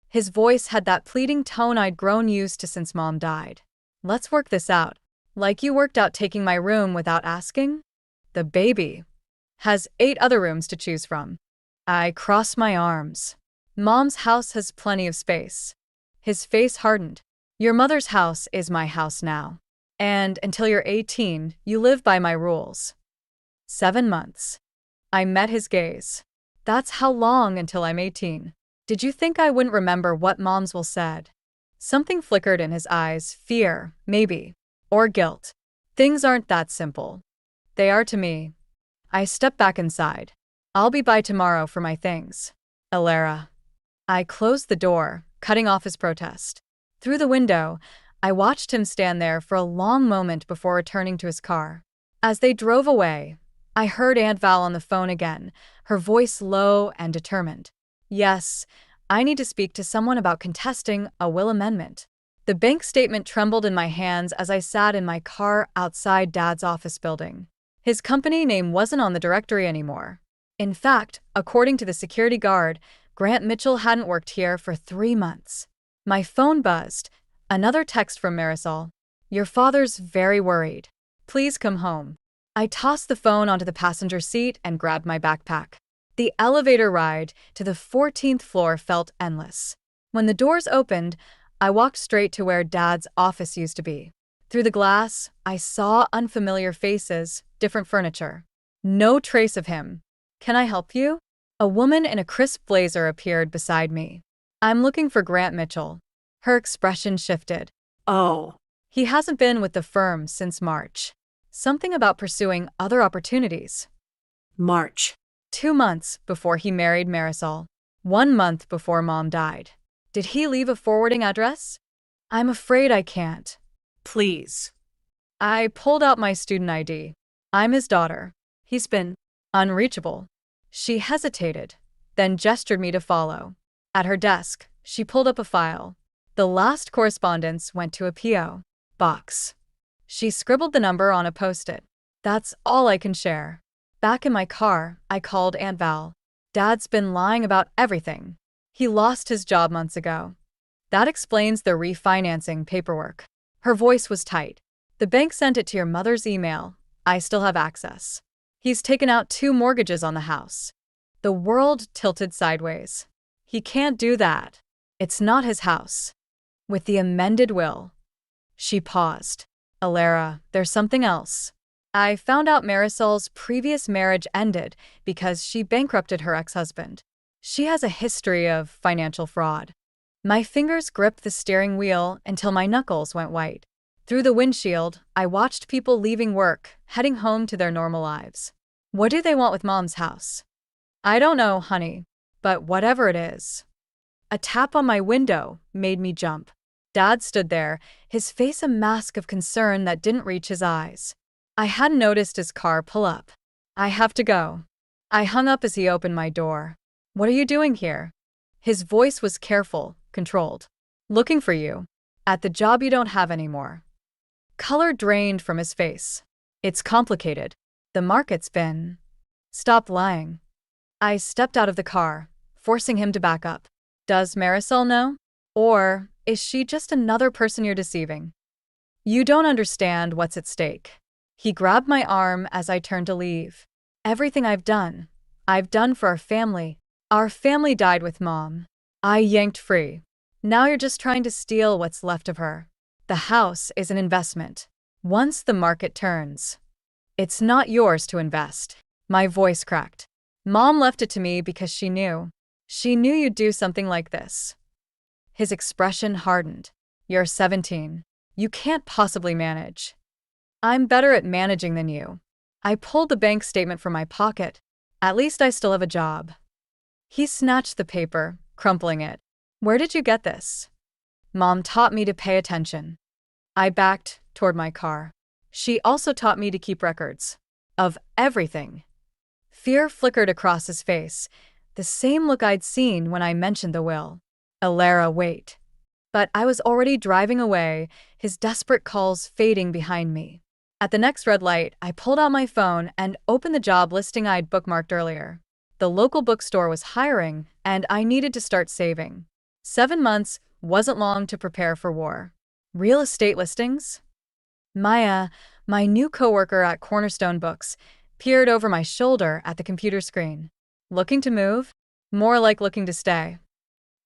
His voice had that pleading tone I'd grown used to since Mom died. Let's work this out. Like you worked out taking my room without asking? The baby has 8 other rooms to choose from. I crossed my arms. Mom's house has plenty of space. His face hardened. Your mother's house is my house now. And until you're 18, you live by my rules. 7 months. I met his gaze. That's how long until I'm 18. Did you think I wouldn't remember what Mom's will said? Something flickered in his eyes, fear, maybe, or guilt. Things aren't that simple. They are to me. I stepped back inside. I'll be by tomorrow for my things. Elera. I closed the door, cutting off his protest. Through the window, I watched him stand there for a long moment before returning to his car. As they drove away, I heard Aunt Val on the phone again, her voice low and determined. Yes, I need to speak to someone about contesting a will amendment. The bank statement trembled in my hands as I sat in my car outside Dad's office building. His company name wasn't on the directory anymore. In fact, according to the security guard, Grant Mitchell hadn't worked here for 3 months. My phone buzzed. Another text from Marisol. Your father's very worried. Please come home. I tossed the phone onto the passenger seat and grabbed my backpack. The elevator ride to the 14th floor felt endless. When the doors opened, I walked straight to where Dad's office used to be. Through the glass, I saw unfamiliar faces, different furniture. No trace of him. Can I help you? A woman in a crisp blazer appeared beside me. I'm looking for Grant Mitchell. Her expression shifted. Oh. He hasn't been with the firm since March. Something about pursuing other opportunities. March. 2 months before he married Marisol. 1 month before Mom died. Did he leave a forwarding address? I'm afraid I can't. Please. I pulled out my student ID. I'm his daughter. He's been unreachable. She hesitated, then gestured me to follow. At her desk, she pulled up a file. The last correspondence went to a P.O. box. She scribbled the number on a post-it. That's all I can share. Back in my car, I called Aunt Val. Dad's been lying about everything. He lost his job months ago. That explains the refinancing paperwork. Her voice was tight. The bank sent it to your mother's email. I still have access. He's taken out 2 mortgages on the house. The world tilted sideways. He can't do that. It's not his house. With the amended will. She paused. Alara, there's something else. I found out Marisol's previous marriage ended because she bankrupted her ex-husband. She has a history of financial fraud. My fingers gripped the steering wheel until my knuckles went white. Through the windshield, I watched people leaving work, heading home to their normal lives. What do they want with Mom's house? I don't know, honey, but whatever it is. A tap on my window made me jump. Dad stood there, his face a mask of concern that didn't reach his eyes. I hadn't noticed his car pull up. I have to go. I hung up as he opened my door. What are you doing here? His voice was careful, controlled. Looking for you. At the job you don't have anymore. Color drained from his face. It's complicated. The market's been. Stop lying. I stepped out of the car, forcing him to back up. Does Marisol know? Or is she just another person you're deceiving? You don't understand what's at stake. He grabbed my arm as I turned to leave. Everything I've done for our family. Our family died with Mom. I yanked free. Now you're just trying to steal what's left of her. The house is an investment. Once the market turns, it's not yours to invest. My voice cracked. Mom left it to me because she knew. She knew you'd do something like this. His expression hardened. You're 17. You can't possibly manage. I'm better at managing than you. I pulled the bank statement from my pocket. At least I still have a job. He snatched the paper, crumpling it. Where did you get this? Mom taught me to pay attention. I backed toward my car. She also taught me to keep records. Of everything. Fear flickered across his face, the same look I'd seen when I mentioned the will. Alara, wait. But I was already driving away, his desperate calls fading behind me. At the next red light, I pulled out my phone and opened the job listing I'd bookmarked earlier. The local bookstore was hiring, and I needed to start saving. 7 months wasn't long to prepare for war. Real estate listings? Maya, my new coworker at Cornerstone Books, peered over my shoulder at the computer screen. Looking to move? More like looking to stay.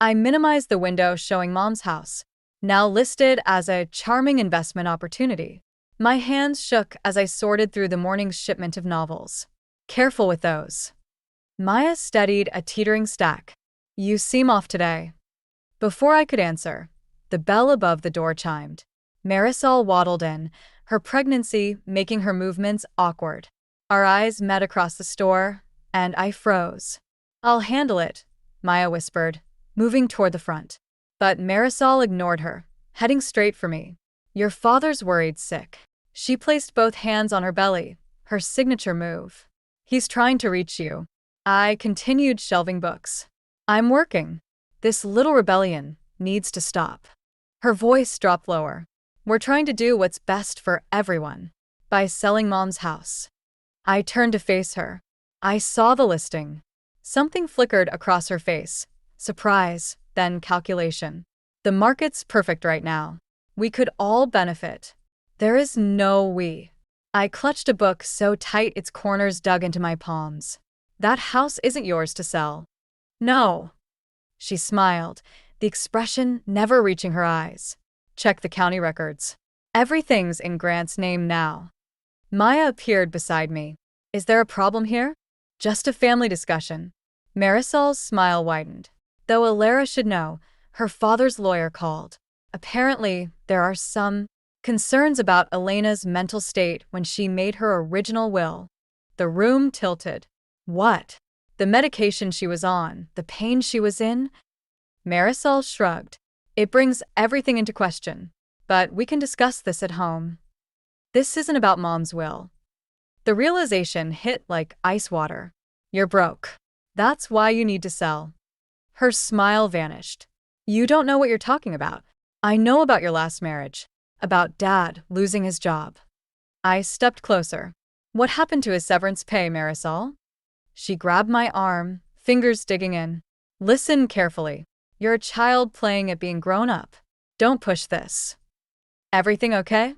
I minimized the window showing Mom's house, now listed as a charming investment opportunity. My hands shook as I sorted through the morning's shipment of novels. Careful with those. Maya steadied a teetering stack. You seem off today. Before I could answer, the bell above the door chimed. Marisol waddled in, her pregnancy making her movements awkward. Our eyes met across the store, and I froze. I'll handle it, Maya whispered, moving toward the front. But Marisol ignored her, heading straight for me. Your father's worried sick. She placed both hands on her belly, her signature move. He's trying to reach you. I continued shelving books. I'm working. This little rebellion needs to stop. Her voice dropped lower. We're trying to do what's best for everyone by selling Mom's house. I turned to face her. I saw the listing. Something flickered across her face. Surprise, then calculation. The market's perfect right now. We could all benefit. There is no we. I clutched a book so tight its corners dug into my palms. That house isn't yours to sell. No. She smiled, the expression never reaching her eyes. Check the county records. Everything's in Grant's name now. Maya appeared beside me. Is there a problem here? Just a family discussion. Marisol's smile widened. Though Alara should know, her father's lawyer called. Apparently, there are some concerns about Elena's mental state when she made her original will. The room tilted. What? The medication she was on, the pain she was in? Marisol shrugged. It brings everything into question. But we can discuss this at home. This isn't about Mom's will. The realization hit like ice water. You're broke. That's why you need to sell. Her smile vanished. You don't know what you're talking about. I know about your last marriage. About Dad losing his job. I stepped closer. What happened to his severance pay, Marisol? She grabbed my arm, fingers digging in. Listen carefully. You're a child playing at being grown up. Don't push this. Everything okay?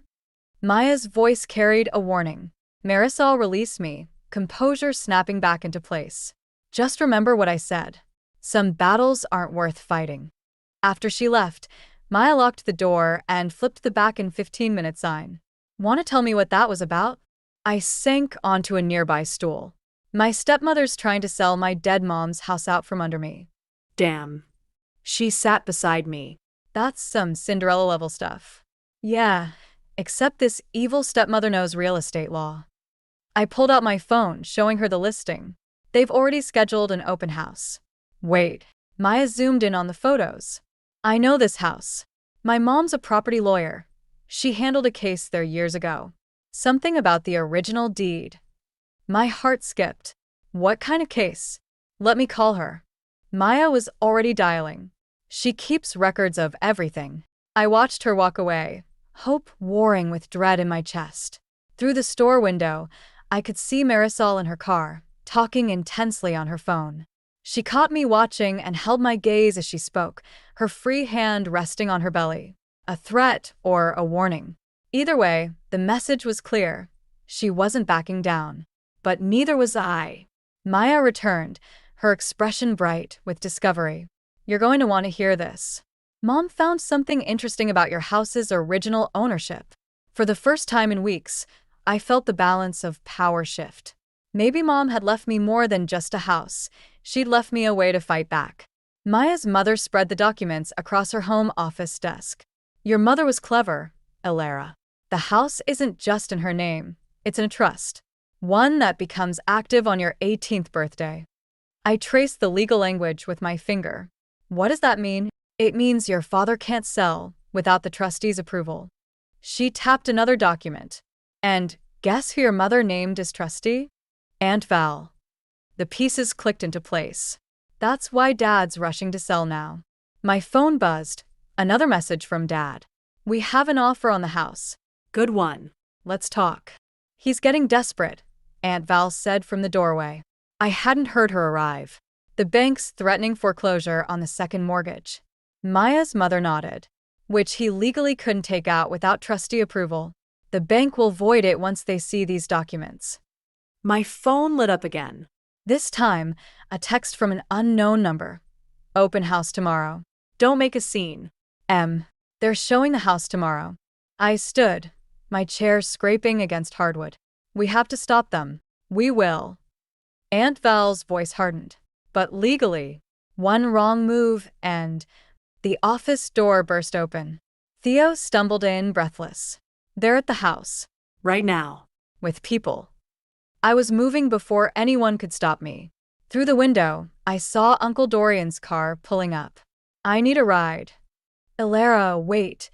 Maya's voice carried a warning. Marisol released me, composure snapping back into place. Just remember what I said. Some battles aren't worth fighting. After she left, Maya locked the door and flipped the back in 15-minute sign. Want to tell me what that was about? I sank onto a nearby stool. My stepmother's trying to sell my dead mom's house out from under me. Damn. She sat beside me. That's some Cinderella-level stuff. Yeah, except this evil stepmother knows real estate law. I pulled out my phone, showing her the listing. They've already scheduled an open house. Wait. Maya zoomed in on the photos. I know this house. My mom's a property lawyer. She handled a case there years ago. Something about the original deed. My heart skipped. What kind of case? Let me call her. Maya was already dialing. She keeps records of everything. I watched her walk away, hope warring with dread in my chest. Through the store window, I could see Marisol in her car, talking intensely on her phone. She caught me watching and held my gaze as she spoke, her free hand resting on her belly. A threat or a warning. Either way, the message was clear. She wasn't backing down. But neither was I. Maya returned, her expression bright with discovery. You're going to want to hear this. Mom found something interesting about your house's original ownership. For the first time in weeks, I felt the balance of power shift. Maybe Mom had left me more than just a house. She'd left me a way to fight back. Maya's mother spread the documents across her home office desk. Your mother was clever, Alara. The house isn't just in her name. It's in a trust. One that becomes active on your 18th birthday. I traced the legal language with my finger. What does that mean? It means your father can't sell without the trustee's approval. She tapped another document. And guess who your mother named as trustee? Aunt Val. The pieces clicked into place. That's why Dad's rushing to sell now. My phone buzzed. Another message from Dad. We have an offer on the house. Good one. Let's talk. He's getting desperate, Aunt Val said from the doorway. I hadn't heard her arrive. The bank's threatening foreclosure on the second mortgage. Maya's mother nodded. Which he legally couldn't take out without trustee approval. The bank will void it once they see these documents. My phone lit up again. This time, a text from an unknown number. Open house tomorrow. Don't make a scene. They're showing the house tomorrow. I stood, my chair scraping against hardwood. We have to stop them. We will. Aunt Val's voice hardened. But legally, one wrong move and the office door burst open. Theo stumbled in, breathless. They're at the house. Right now. With people. I was moving before anyone could stop me. Through the window, I saw Uncle Dorian's car pulling up. I need a ride. Alara, wait.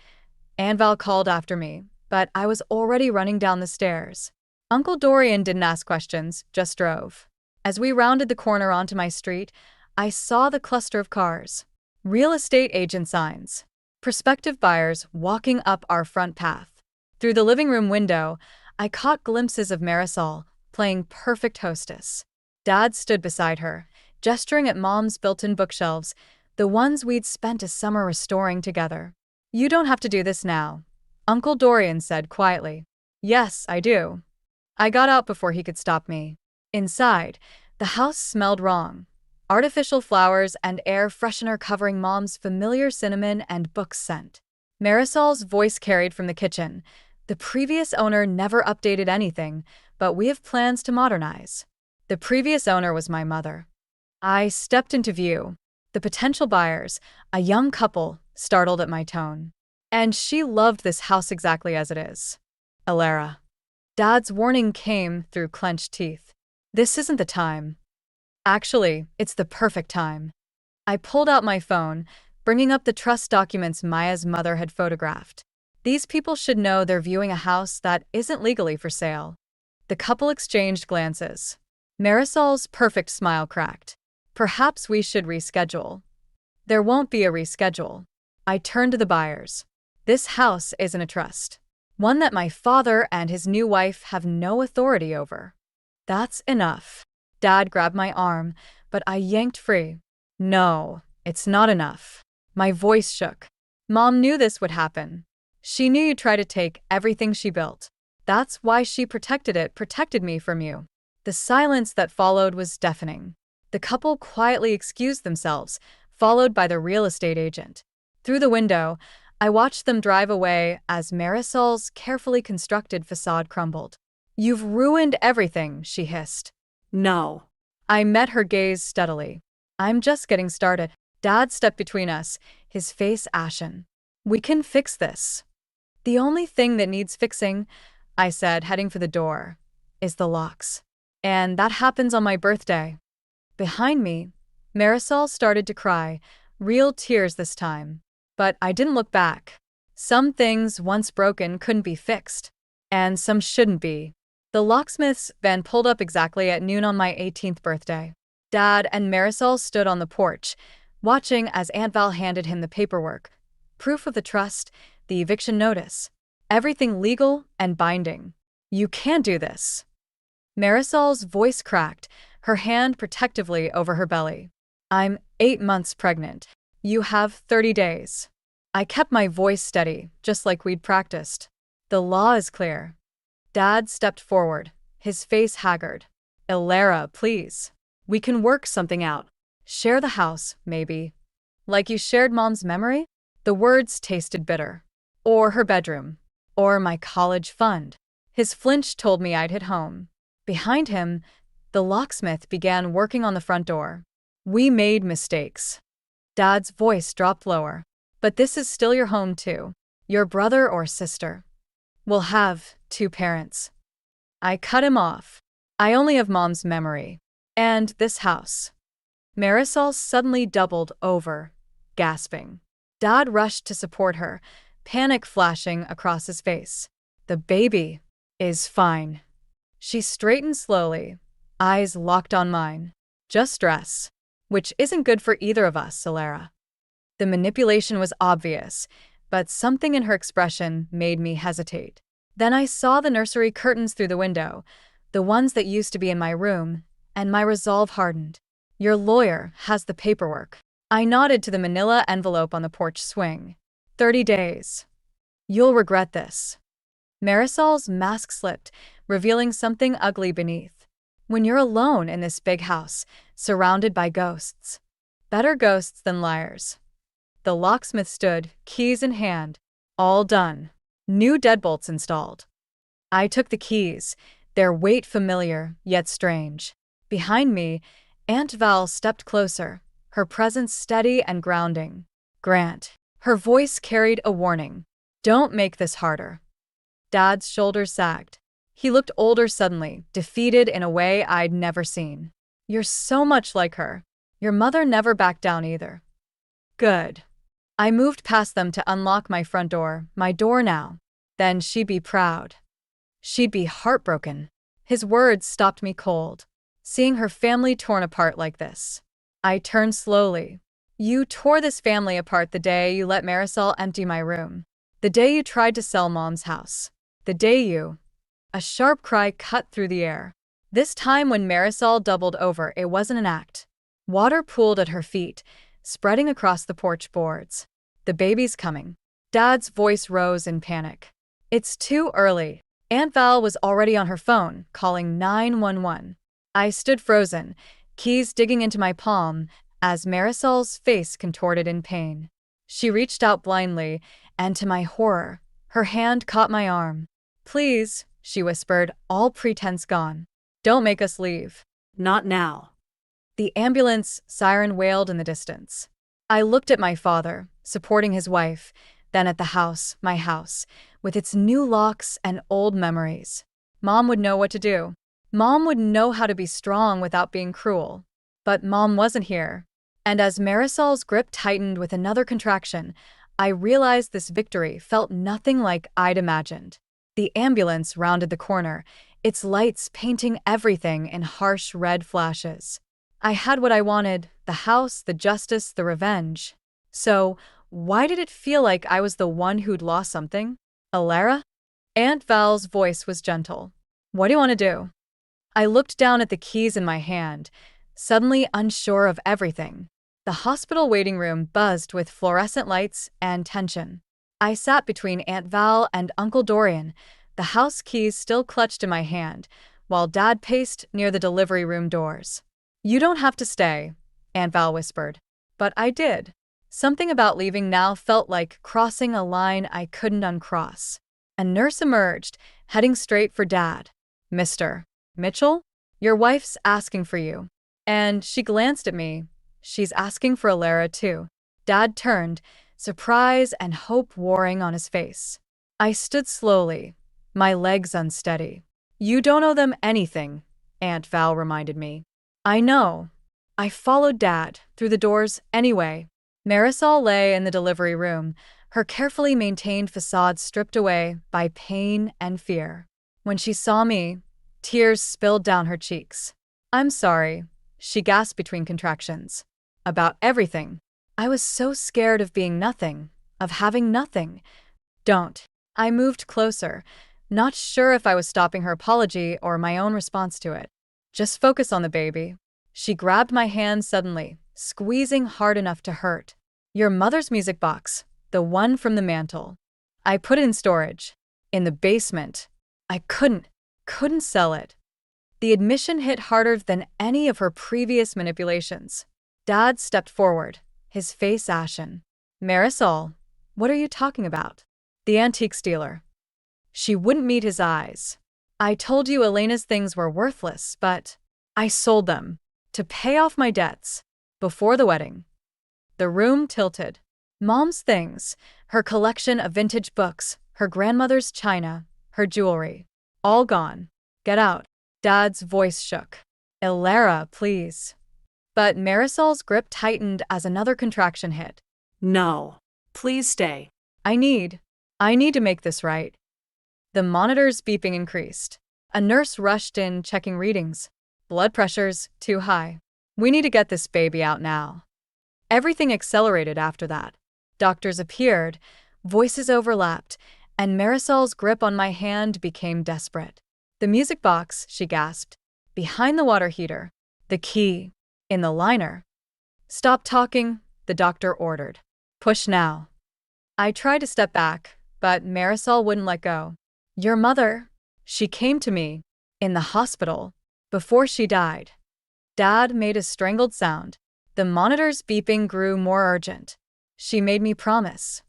Aunt Val called after me, but I was already running down the stairs. Uncle Dorian didn't ask questions, just drove. As we rounded the corner onto my street, I saw the cluster of cars. Real estate agent signs. Prospective buyers walking up our front path. Through the living room window, I caught glimpses of Marisol, playing perfect hostess. Dad stood beside her, gesturing at Mom's built-in bookshelves, the ones we'd spent a summer restoring together. "You don't have to do this now," Uncle Dorian said quietly. "Yes, I do." I got out before he could stop me. Inside, the house smelled wrong. Artificial flowers and air freshener covering Mom's familiar cinnamon and book scent. Marisol's voice carried from the kitchen. "The previous owner never updated anything, but we have plans to modernize." The previous owner was my mother. I stepped into view. The potential buyers, a young couple, startled at my tone. "And she loved this house exactly as it is." Alara. Dad's warning came through clenched teeth. "This isn't the time." "Actually, it's the perfect time." I pulled out my phone, bringing up the trust documents Maya's mother had photographed. These people should know they're viewing a house that isn't legally for sale. The couple exchanged glances. Marisol's perfect smile cracked. "Perhaps we should reschedule." "There won't be a reschedule." I turned to the buyers. "This house isn't a trust. One that my father and his new wife have no authority over." "That's enough." Dad grabbed my arm, but I yanked free. "No, it's not enough." My voice shook. "Mom knew this would happen. She knew you'd try to take everything she built. That's why she protected me from you." The silence that followed was deafening. The couple quietly excused themselves, followed by the real estate agent. Through the window, I watched them drive away as Marisol's carefully constructed facade crumbled. "You've ruined everything," she hissed. No. I met her gaze steadily. "I'm just getting started." Dad stepped between us, his face ashen. "We can fix this." "The only thing that needs fixing," I said, heading for the door, "is the locks. And that happens on my birthday." Behind me, Marisol started to cry, real tears this time. But I didn't look back. Some things, once broken, couldn't be fixed. And some shouldn't be. The locksmith's van pulled up exactly at noon on my 18th birthday. Dad and Marisol stood on the porch, watching as Aunt Val handed him the paperwork. Proof of the trust, the eviction notice. Everything legal and binding. "You can't do this." Marisol's voice cracked, her hand protectively over her belly. "I'm 8 months pregnant. You have 30 days. I kept my voice steady, just like we'd practiced. "The law is clear." Dad stepped forward, his face haggard. "Alara, please. We can work something out. Share the house, maybe. Like you shared Mom's memory?" The words tasted bitter. "Or her bedroom. Or my college fund." His flinch told me I'd hit home. Behind him, the locksmith began working on the front door. "We made mistakes." Dad's voice dropped lower. "But this is still your home too. Your brother or sister. We'll have 2 parents." I cut him off. "I only have Mom's memory. And this house." Marisol suddenly doubled over, gasping. Dad rushed to support her, panic flashing across his face. "The baby is fine." She straightened slowly, eyes locked on mine. "Just stress. Which isn't good for either of us, Alara." The manipulation was obvious, but something in her expression made me hesitate. Then I saw the nursery curtains through the window, the ones that used to be in my room, and my resolve hardened. "Your lawyer has the paperwork." I nodded to the manila envelope on the porch swing. 30 days. "You'll regret this." Marisol's mask slipped, revealing something ugly beneath. "When you're alone in this big house, surrounded by ghosts. Better ghosts than liars." The locksmith stood, keys in hand. "All done. New deadbolts installed." I took the keys, their weight familiar, yet strange. Behind me, Aunt Val stepped closer, her presence steady and grounding. "Grant." Her voice carried a warning. "Don't make this harder." Dad's shoulders sagged. He looked older suddenly, defeated in a way I'd never seen. "You're so much like her. Your mother never backed down either." "Good." I moved past them to unlock my door now. Then she'd be proud. She'd be heartbroken. His words stopped me cold. Seeing her family torn apart like this. I turned slowly. You tore this family apart the day you let Marisol empty my room. The day you tried to sell Mom's house. The day you... A sharp cry cut through the air. This time when Marisol doubled over, it wasn't an act. Water pooled at her feet, spreading across the porch boards. The baby's coming. Dad's voice rose in panic. It's too early. Aunt Val was already on her phone, calling 911. I stood frozen, keys digging into my palm, as Marisol's face contorted in pain. She reached out blindly, and to my horror, her hand caught my arm. Please, she whispered, all pretense gone. Don't make us leave. Not now. The ambulance siren wailed in the distance. I looked at my father, supporting his wife, then at the house, my house, with its new locks and old memories. Mom would know what to do. Mom would know how to be strong without being cruel. But Mom wasn't here. And as Marisol's grip tightened with another contraction, I realized this victory felt nothing like I'd imagined. The ambulance rounded the corner, its lights painting everything in harsh red flashes. I had what I wanted, the house, the justice, the revenge. So, why did it feel like I was the one who'd lost something? Alara? Aunt Val's voice was gentle. What do you want to do? I looked down at the keys in my hand, suddenly unsure of everything. The hospital waiting room buzzed with fluorescent lights and tension. I sat between Aunt Val and Uncle Dorian, the house keys still clutched in my hand, while Dad paced near the delivery room doors. You don't have to stay, Aunt Val whispered. But I did. Something about leaving now felt like crossing a line I couldn't uncross. A nurse emerged, heading straight for Dad. Mr. Mitchell? Your wife's asking for you. And she glanced at me. She's asking for Alara too. Dad turned, surprise and hope warring on his face. I stood slowly, my legs unsteady. You don't owe them anything, Aunt Val reminded me. I know. I followed Dad through the doors anyway. Marisol lay in the delivery room, her carefully maintained facade stripped away by pain and fear. When she saw me, tears spilled down her cheeks. I'm sorry, she gasped between contractions. About everything. I was so scared of being nothing, of having nothing. Don't. I moved closer, not sure if I was stopping her apology or my own response to it. Just focus on the baby. She grabbed my hand suddenly, squeezing hard enough to hurt. Your mother's music box, the one from the mantel. I put it in storage. In the basement. I couldn't sell it. The admission hit harder than any of her previous manipulations. Dad stepped forward, his face ashen. Marisol, what are you talking about? The antiques dealer. She wouldn't meet his eyes. I told you Elena's things were worthless, but I sold them to pay off my debts before the wedding. The room tilted. Mom's things, her collection of vintage books, her grandmother's china, her jewelry, all gone. Get out. Dad's voice shook. Alara, please. But Marisol's grip tightened as another contraction hit. No. Please stay. I need to make this right. The monitor's beeping increased. A nurse rushed in, checking readings. Blood pressure's too high. We need to get this baby out now. Everything accelerated after that. Doctors appeared, voices overlapped, and Marisol's grip on my hand became desperate. The music box, she gasped. Behind the water heater. The key. In the liner. Stop talking, the doctor ordered. Push now. I tried to step back, but Marisol wouldn't let go. Your mother. She came to me. In the hospital. Before she died. Dad made a strangled sound. The monitor's beeping grew more urgent. She made me promise.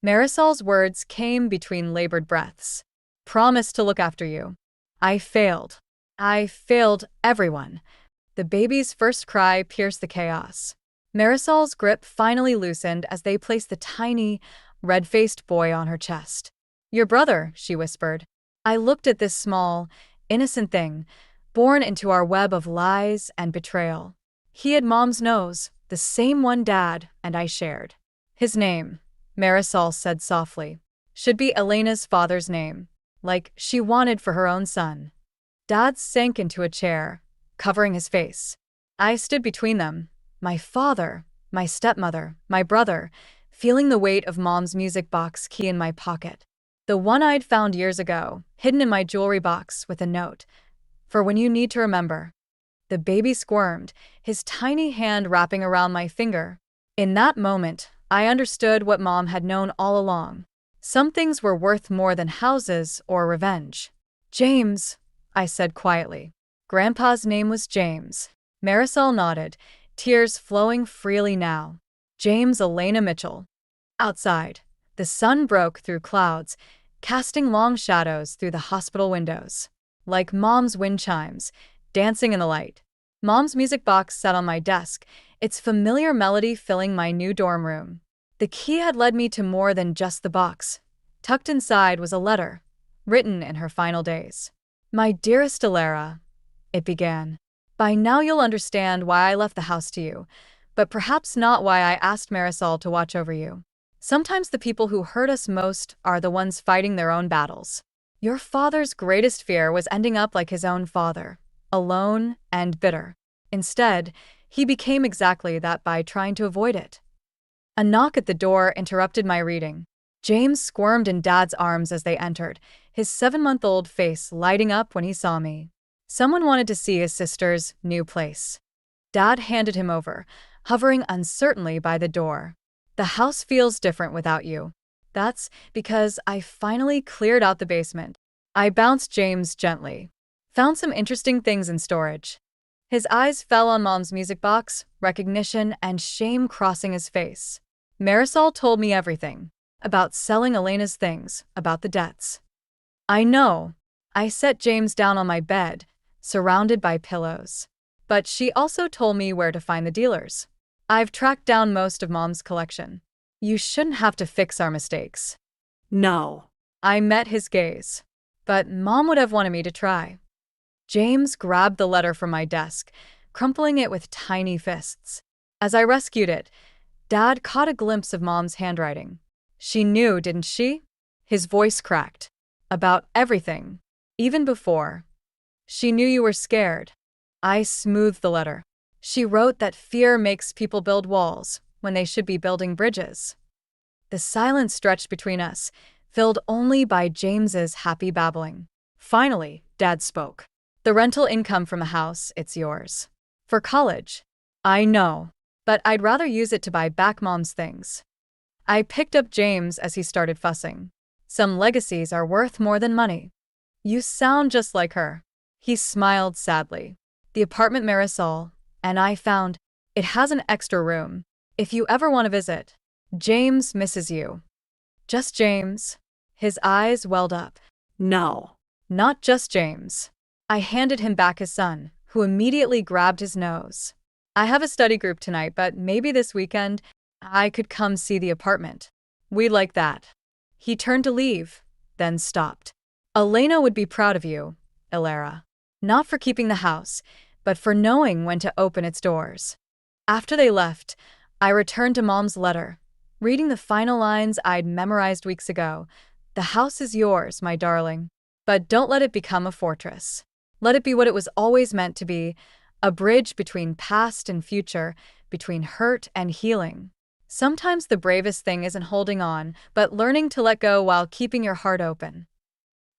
Marisol's words came between labored breaths. Promise to look after you. I failed. I failed everyone. The baby's first cry pierced the chaos. Marisol's grip finally loosened as they placed the tiny, red-faced boy on her chest. Your brother, she whispered. I looked at this small, innocent thing, born into our web of lies and betrayal. He had Mom's nose, the same one Dad and I shared. His name, Marisol said softly, should be Elena's father's name, like she wanted for her own son. Dad sank into a chair, covering his face. I stood between them, my father, my stepmother, my brother, feeling the weight of Mom's music box key in my pocket. The one I'd found years ago, hidden in my jewelry box with a note, for when you need to remember. The baby squirmed, his tiny hand wrapping around my finger. In that moment, I understood what Mom had known all along. Some things were worth more than houses or revenge. James, I said quietly. Grandpa's name was James. Marisol nodded, tears flowing freely now. James Elena Mitchell. Outside, the sun broke through clouds, casting long shadows through the hospital windows. Like Mom's wind chimes, dancing in the light. Mom's music box sat on my desk, its familiar melody filling my new dorm room. The key had led me to more than just the box. Tucked inside was a letter, written in her final days. My dearest Alara, it began. By now you'll understand why I left the house to you, but perhaps not why I asked Marisol to watch over you. Sometimes the people who hurt us most are the ones fighting their own battles. Your father's greatest fear was ending up like his own father, alone and bitter. Instead, he became exactly that by trying to avoid it. A knock at the door interrupted my reading. James squirmed in Dad's arms as they entered, his 7-month-old face lighting up when he saw me. Someone wanted to see his sister's new place. Dad handed him over, hovering uncertainly by the door. The house feels different without you. That's because I finally cleared out the basement. I bounced James gently. Found some interesting things in storage. His eyes fell on Mom's music box, recognition and shame crossing his face. Marisol told me everything. About selling Elena's things, about the debts. I know. I set James down on my bed, surrounded by pillows. But she also told me where to find the dealers. I've tracked down most of Mom's collection. You shouldn't have to fix our mistakes. No. I met his gaze. But Mom would have wanted me to try. James grabbed the letter from my desk, crumpling it with tiny fists. As I rescued it, Dad caught a glimpse of Mom's handwriting. She knew, didn't she? His voice cracked. About everything. Even before. She knew you were scared. I smoothed the letter. She wrote that fear makes people build walls when they should be building bridges. The silence stretched between us, filled only by James's happy babbling. Finally, Dad spoke. The rental income from a house, it's yours. For college. I know, but I'd rather use it to buy back Mom's things. I picked up James as he started fussing. Some legacies are worth more than money. You sound just like her. He smiled sadly. The apartment Marisol and I found, it has an extra room. If you ever want to visit. James misses you. Just James. His eyes welled up. No. Not just James. I handed him back his son, who immediately grabbed his nose. I have a study group tonight, but maybe this weekend I could come see the apartment. We'd like that. He turned to leave, then stopped. Elena would be proud of you, Alara. Not for keeping the house, but for knowing when to open its doors. After they left, I returned to Mom's letter, reading the final lines I'd memorized weeks ago. The house is yours, my darling. But don't let it become a fortress. Let it be what it was always meant to be, a bridge between past and future, between hurt and healing. Sometimes the bravest thing isn't holding on, but learning to let go while keeping your heart open.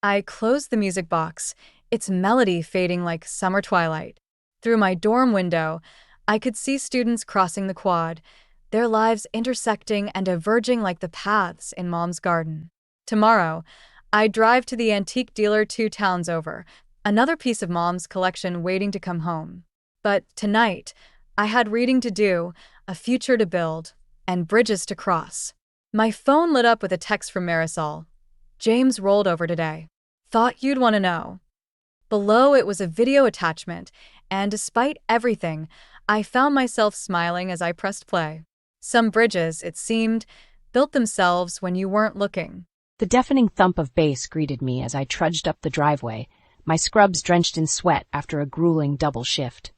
I closed the music box, its melody fading like summer twilight. Through my dorm window, I could see students crossing the quad, their lives intersecting and diverging like the paths in Mom's garden. Tomorrow, I'd drive to the antique dealer 2 towns over, another piece of Mom's collection waiting to come home. But tonight, I had reading to do, a future to build, and bridges to cross. My phone lit up with a text from Marisol. James rolled over today. Thought you'd want to know. Below it was a video attachment, and despite everything, I found myself smiling as I pressed play. Some bridges, it seemed, built themselves when you weren't looking. The deafening thump of bass greeted me as I trudged up the driveway, my scrubs drenched in sweat after a grueling double shift.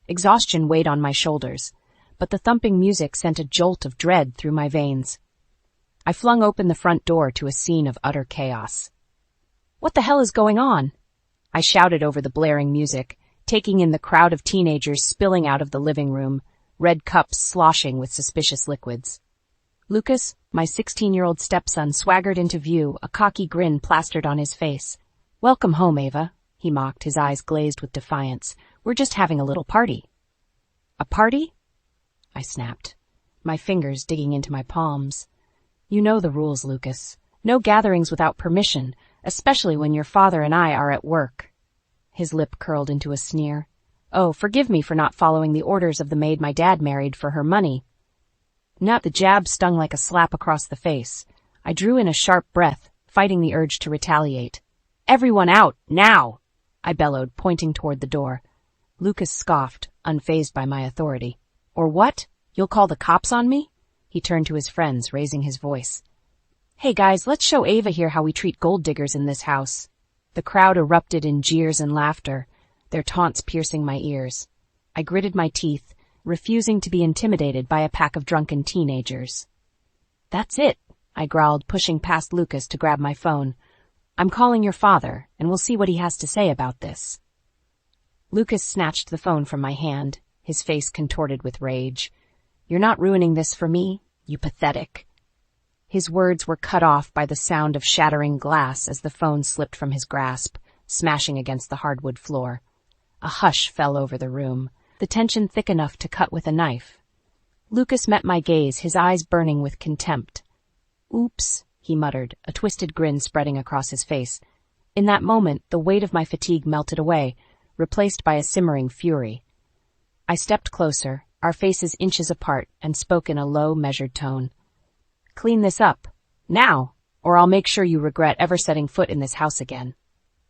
Exhaustion weighed on my shoulders, but the thumping music sent a jolt of dread through my veins. I flung open the front door to a scene of utter chaos. "What the hell is going on?" I shouted over the blaring music, taking in the crowd of teenagers spilling out of the living room, red cups sloshing with suspicious liquids. Lucas, my 16-year-old stepson, swaggered into view, a cocky grin plastered on his face. "Welcome home, Ava," he mocked, his eyes glazed with defiance. "We're just having a little party." "A party?" I snapped, my fingers digging into my palms. "You know the rules, Lucas. No gatherings without permission, especially when your father and I are at work." His lip curled into a sneer. "Oh, forgive me for not following the orders of the maid my dad married for her money." Now the jab stung like a slap across the face. I drew in a sharp breath, fighting the urge to retaliate. "Everyone out, now!" I bellowed, pointing toward the door. Lucas scoffed, unfazed by my authority. "Or what? You'll call the cops on me?" He turned to his friends, raising his voice. "Hey guys, let's show Ava here how we treat gold diggers in this house." The crowd erupted in jeers and laughter, their taunts piercing my ears. I gritted my teeth, refusing to be intimidated by a pack of drunken teenagers. "That's it," I growled, pushing past Lucas to grab my phone. "I'm calling your father, and we'll see what he has to say about this." Lucas snatched the phone from my hand, his face contorted with rage. "You're not ruining this for me, you pathetic." His words were cut off by the sound of shattering glass as the phone slipped from his grasp, smashing against the hardwood floor. A hush fell over the room, the tension thick enough to cut with a knife. Lucas met my gaze, his eyes burning with contempt. "Oops," he muttered, a twisted grin spreading across his face. In that moment, the weight of my fatigue melted away, replaced by a simmering fury. I stepped closer, our faces inches apart, and spoke in a low, measured tone. "Clean this up, now, or I'll make sure you regret ever setting foot in this house again."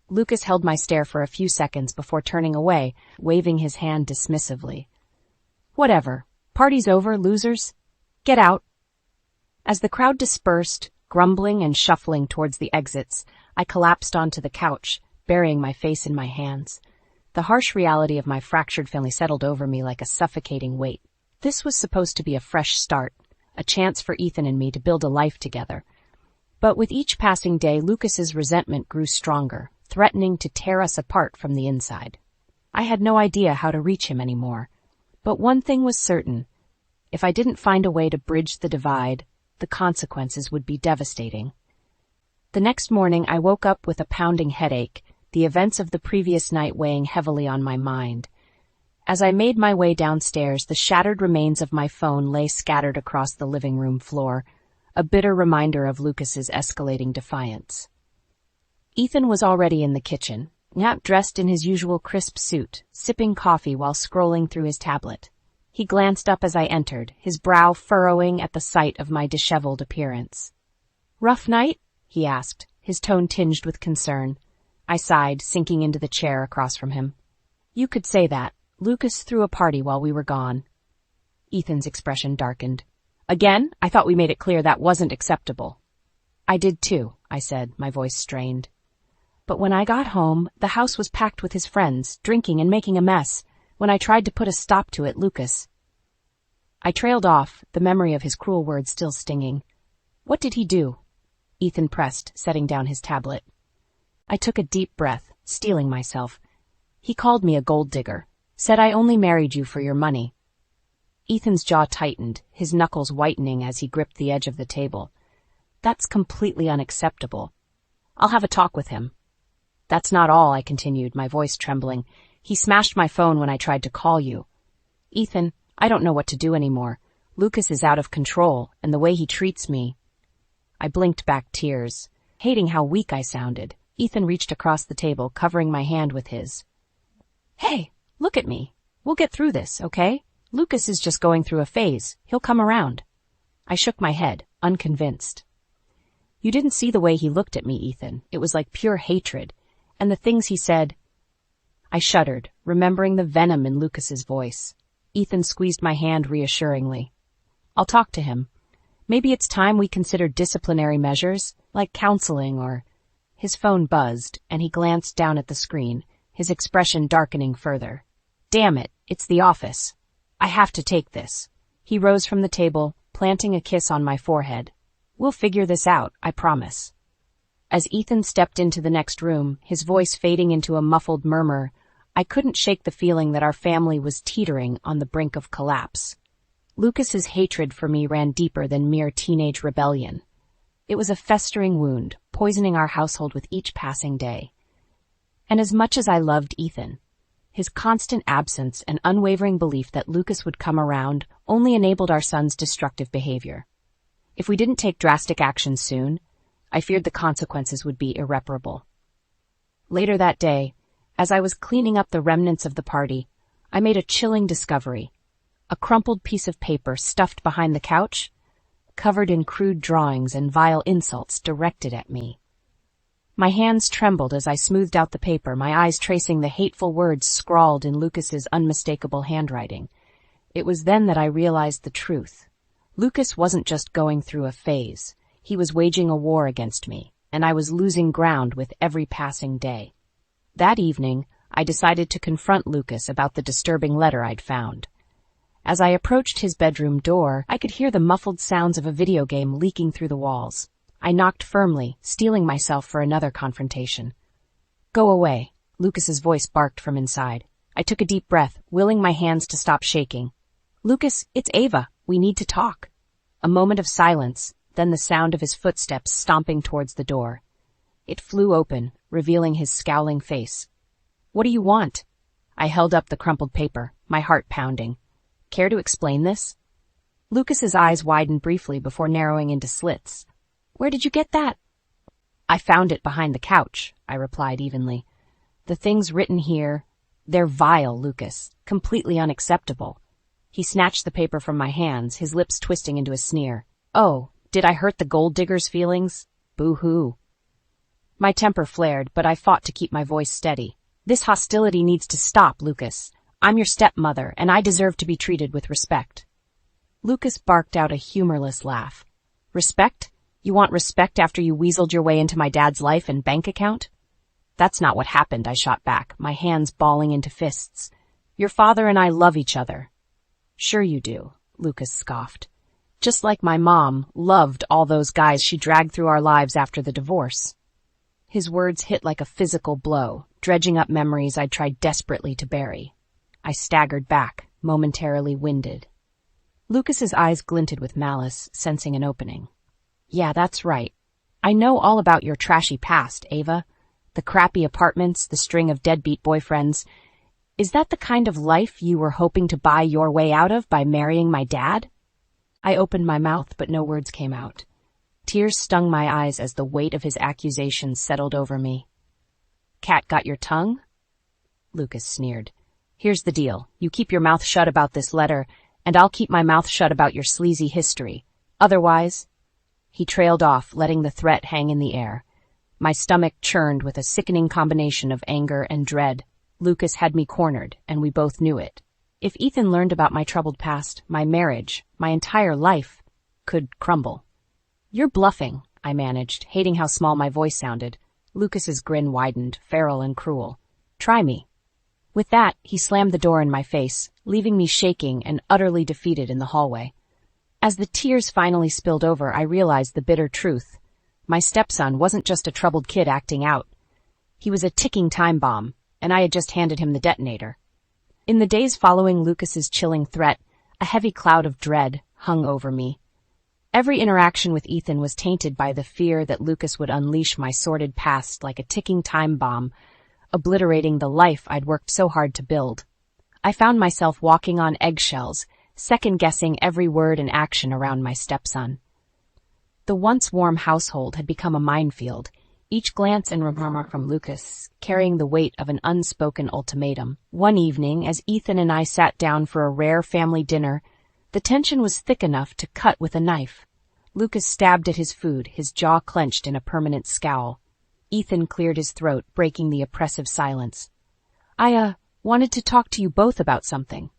Lucas held my stare for a few seconds before turning away, waving his hand dismissively. "Whatever. Party's over, losers. Get out." As the crowd dispersed, grumbling and shuffling towards the exits, I collapsed onto the couch, burying my face in my hands. The harsh reality of my fractured family settled over me like a suffocating weight. This was supposed to be a fresh start, a chance for Ethan and me to build a life together. But with each passing day, Lucas's resentment grew stronger, threatening to tear us apart from the inside. I had no idea how to reach him anymore. But one thing was certain. If I didn't find a way to bridge the divide, the consequences would be devastating. The next morning, I woke up with a pounding headache, the events of the previous night weighing heavily on my mind. As I made my way downstairs, the shattered remains of my phone lay scattered across the living room floor, a bitter reminder of Lucas's escalating defiance. Ethan was already in the kitchen, dressed in his usual crisp suit, sipping coffee while scrolling through his tablet. He glanced up as I entered, his brow furrowing at the sight of my disheveled appearance. "Rough night?" he asked, his tone tinged with concern. I sighed, sinking into the chair across from him. "You could say that. Lucas threw a party while we were gone." Ethan's expression darkened. "Again? I thought we made it clear that wasn't acceptable." "I did too," I said, my voice strained. "But when I got home, the house was packed with his friends, drinking and making a mess. When I tried to put a stop to it, Lucas..." I trailed off, the memory of his cruel words still stinging. "What did he do?" Ethan pressed, setting down his tablet. I took a deep breath, steeling myself. "He called me a gold digger, said I only married you for your money." Ethan's jaw tightened, his knuckles whitening as he gripped the edge of the table. "That's completely unacceptable. I'll have a talk with him." "That's not all," I continued, my voice trembling. "He smashed my phone when I tried to call you. Ethan, I don't know what to do anymore. Lucas is out of control, and the way he treats me..." I blinked back tears. Hating how weak I sounded, Ethan reached across the table, covering my hand with his. "Hey, look at me. We'll get through this, okay? Lucas is just going through a phase. He'll come around." I shook my head, unconvinced. "You didn't see the way he looked at me, Ethan. It was like pure hatred. And the things he said..." I shuddered, remembering the venom in Lucas's voice. Ethan squeezed my hand reassuringly. "I'll talk to him. Maybe it's time we consider disciplinary measures, like counseling or..." His phone buzzed, and he glanced down at the screen, his expression darkening further. "Damn it, it's the office. I have to take this." He rose from the table, planting a kiss on my forehead. "We'll figure this out, I promise." As Ethan stepped into the next room, his voice fading into a muffled murmur, I couldn't shake the feeling that our family was teetering on the brink of collapse. Lucas's hatred for me ran deeper than mere teenage rebellion. It was a festering wound, poisoning our household with each passing day. And as much as I loved Ethan, his constant absence and unwavering belief that Lucas would come around only enabled our son's destructive behavior. If we didn't take drastic action soon, I feared the consequences would be irreparable. Later that day, as I was cleaning up the remnants of the party, I made a chilling discovery. A crumpled piece of paper stuffed behind the couch, covered in crude drawings and vile insults directed at me. My hands trembled as I smoothed out the paper, my eyes tracing the hateful words scrawled in Lucas's unmistakable handwriting. It was then that I realized the truth. Lucas wasn't just going through a phase. He was waging a war against me, and I was losing ground with every passing day. That evening, I decided to confront Lucas about the disturbing letter I'd found. As I approached his bedroom door, I could hear the muffled sounds of a video game leaking through the walls. I knocked firmly, steeling myself for another confrontation. "Go away," Lucas's voice barked from inside. I took a deep breath, willing my hands to stop shaking. "Lucas, it's Ava. We need to talk." A moment of silence, then the sound of his footsteps stomping towards the door. It flew open, revealing his scowling face. "What do you want?" I held up the crumpled paper, my heart pounding. "Care to explain this?" Lucas's eyes widened briefly before narrowing into slits. "Where did you get that?" "I found it behind the couch," I replied evenly. "The things written here, they're vile, Lucas, completely unacceptable." He snatched the paper from my hands, his lips twisting into a sneer. "Oh, did I hurt the gold digger's feelings? Boo-hoo." My temper flared, but I fought to keep my voice steady. "This hostility needs to stop, Lucas. I'm your stepmother, and I deserve to be treated with respect." Lucas barked out a humorless laugh. "Respect? You want respect after you weaseled your way into my dad's life and bank account?" "That's not what happened," I shot back, my hands balling into fists. "Your father and I love each other." "Sure you do," Lucas scoffed. "Just like my mom loved all those guys she dragged through our lives after the divorce." His words hit like a physical blow, dredging up memories I'd tried desperately to bury. I staggered back, momentarily winded. Lucas's eyes glinted with malice, sensing an opening. "Yeah, that's right. I know all about your trashy past, Ava. The crappy apartments, the string of deadbeat boyfriends. Is that the kind of life you were hoping to buy your way out of by marrying my dad?" I opened my mouth, but no words came out. Tears stung my eyes as the weight of his accusations settled over me. "Cat got your tongue?" Lucas sneered. "Here's the deal. You keep your mouth shut about this letter, and I'll keep my mouth shut about your sleazy history. Otherwise—" He trailed off, letting the threat hang in the air. My stomach churned with a sickening combination of anger and dread. Lucas had me cornered, and we both knew it. If Ethan learned about my troubled past, my marriage, my entire life, could crumble. "You're bluffing," I managed, hating how small my voice sounded. Lucas's grin widened, feral and cruel. "Try me." With that, he slammed the door in my face, leaving me shaking and utterly defeated in the hallway. As the tears finally spilled over, I realized the bitter truth. My stepson wasn't just a troubled kid acting out. He was a ticking time bomb, and I had just handed him the detonator. In the days following Lucas's chilling threat, a heavy cloud of dread hung over me. Every interaction with Ethan was tainted by the fear that Lucas would unleash my sordid past like a ticking time bomb, obliterating the life I'd worked so hard to build. I found myself walking on eggshells, second-guessing every word and action around my stepson. The once warm household had become a minefield, each glance and remark from Lucas carrying the weight of an unspoken ultimatum. One evening, as Ethan and I sat down for a rare family dinner, the tension was thick enough to cut with a knife. Lucas stabbed at his food, his jaw clenched in a permanent scowl. Ethan cleared his throat, breaking the oppressive silence. I wanted to talk to you both about something."